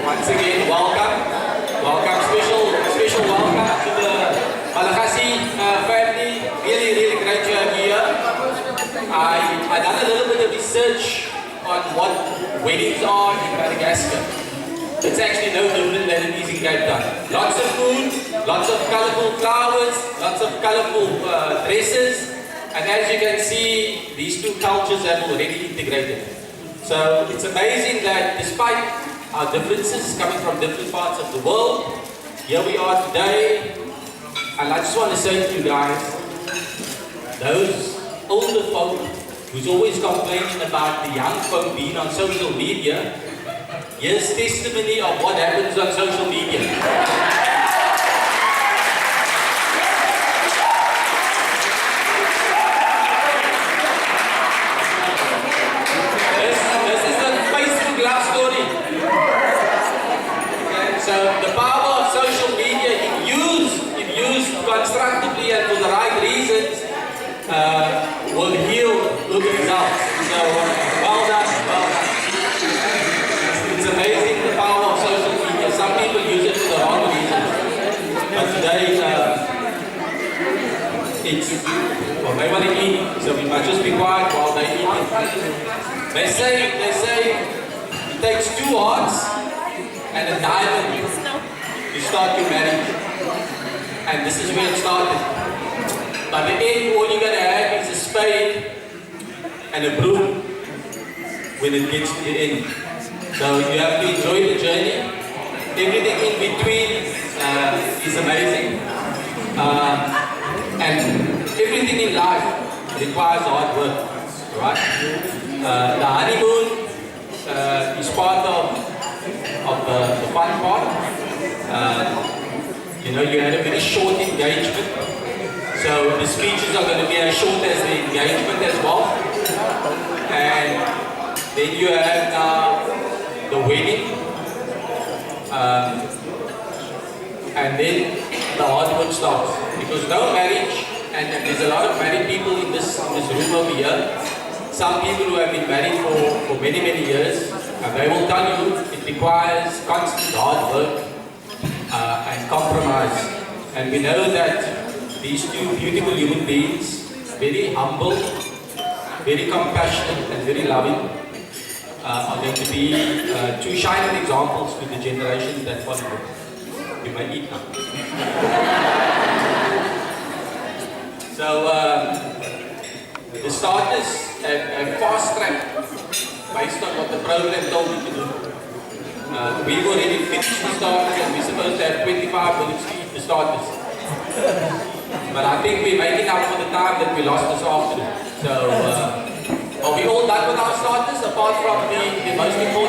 Once again, welcome, special welcome to the Baha'i family. Really great to have you here. I done a little bit of research on what weddings are in Madagascar. It's actually no different than it is in Cape Town. Lots of food, lots of colorful flowers, lots of colorful dresses, and as you can see, these two cultures have already integrated. So it's amazing that despite our differences coming from different parts of the world, here we are today, and I just want to say to you guys, those older folk who's always complaining about the young folk being on social media, here's testimony of what happens on social media. So the power of social media, if used constructively and for the right reasons, will yield good results. So well done. It's amazing the power of social media. Some people use it for the wrong reasons, but today it's well, they want to eat, so we must just be quiet while they eat. They say it takes two hearts and a diamond start your marriage. And this is where it started. By the end, all you're going to have is a spade and a broom when it gets to the end. So you have to enjoy the journey. Everything in between is amazing. And everything in life requires hard work, right? The honeymoon is part of the fun part. You know, you had a very short engagement, so the speeches are going to be as short as the engagement as well. And then you have now the wedding, and then the hard work starts. Because no marriage, and there's a lot of married people in this room over here. Some people who have been married for many, many years, and they will tell you it requires constant hard work and compromise. And we know that these two beautiful human beings, very humble, very compassionate and very loving, are going to be two shining examples to the generations that follow. You may eat now. So the starters have fast-tracked based on what the program told me to do. We've already finished the starters and we're supposed to have 25 minutes to eat the starters. But I think we're making up for the time that we lost this afternoon. So are we all done with our starters apart from the most important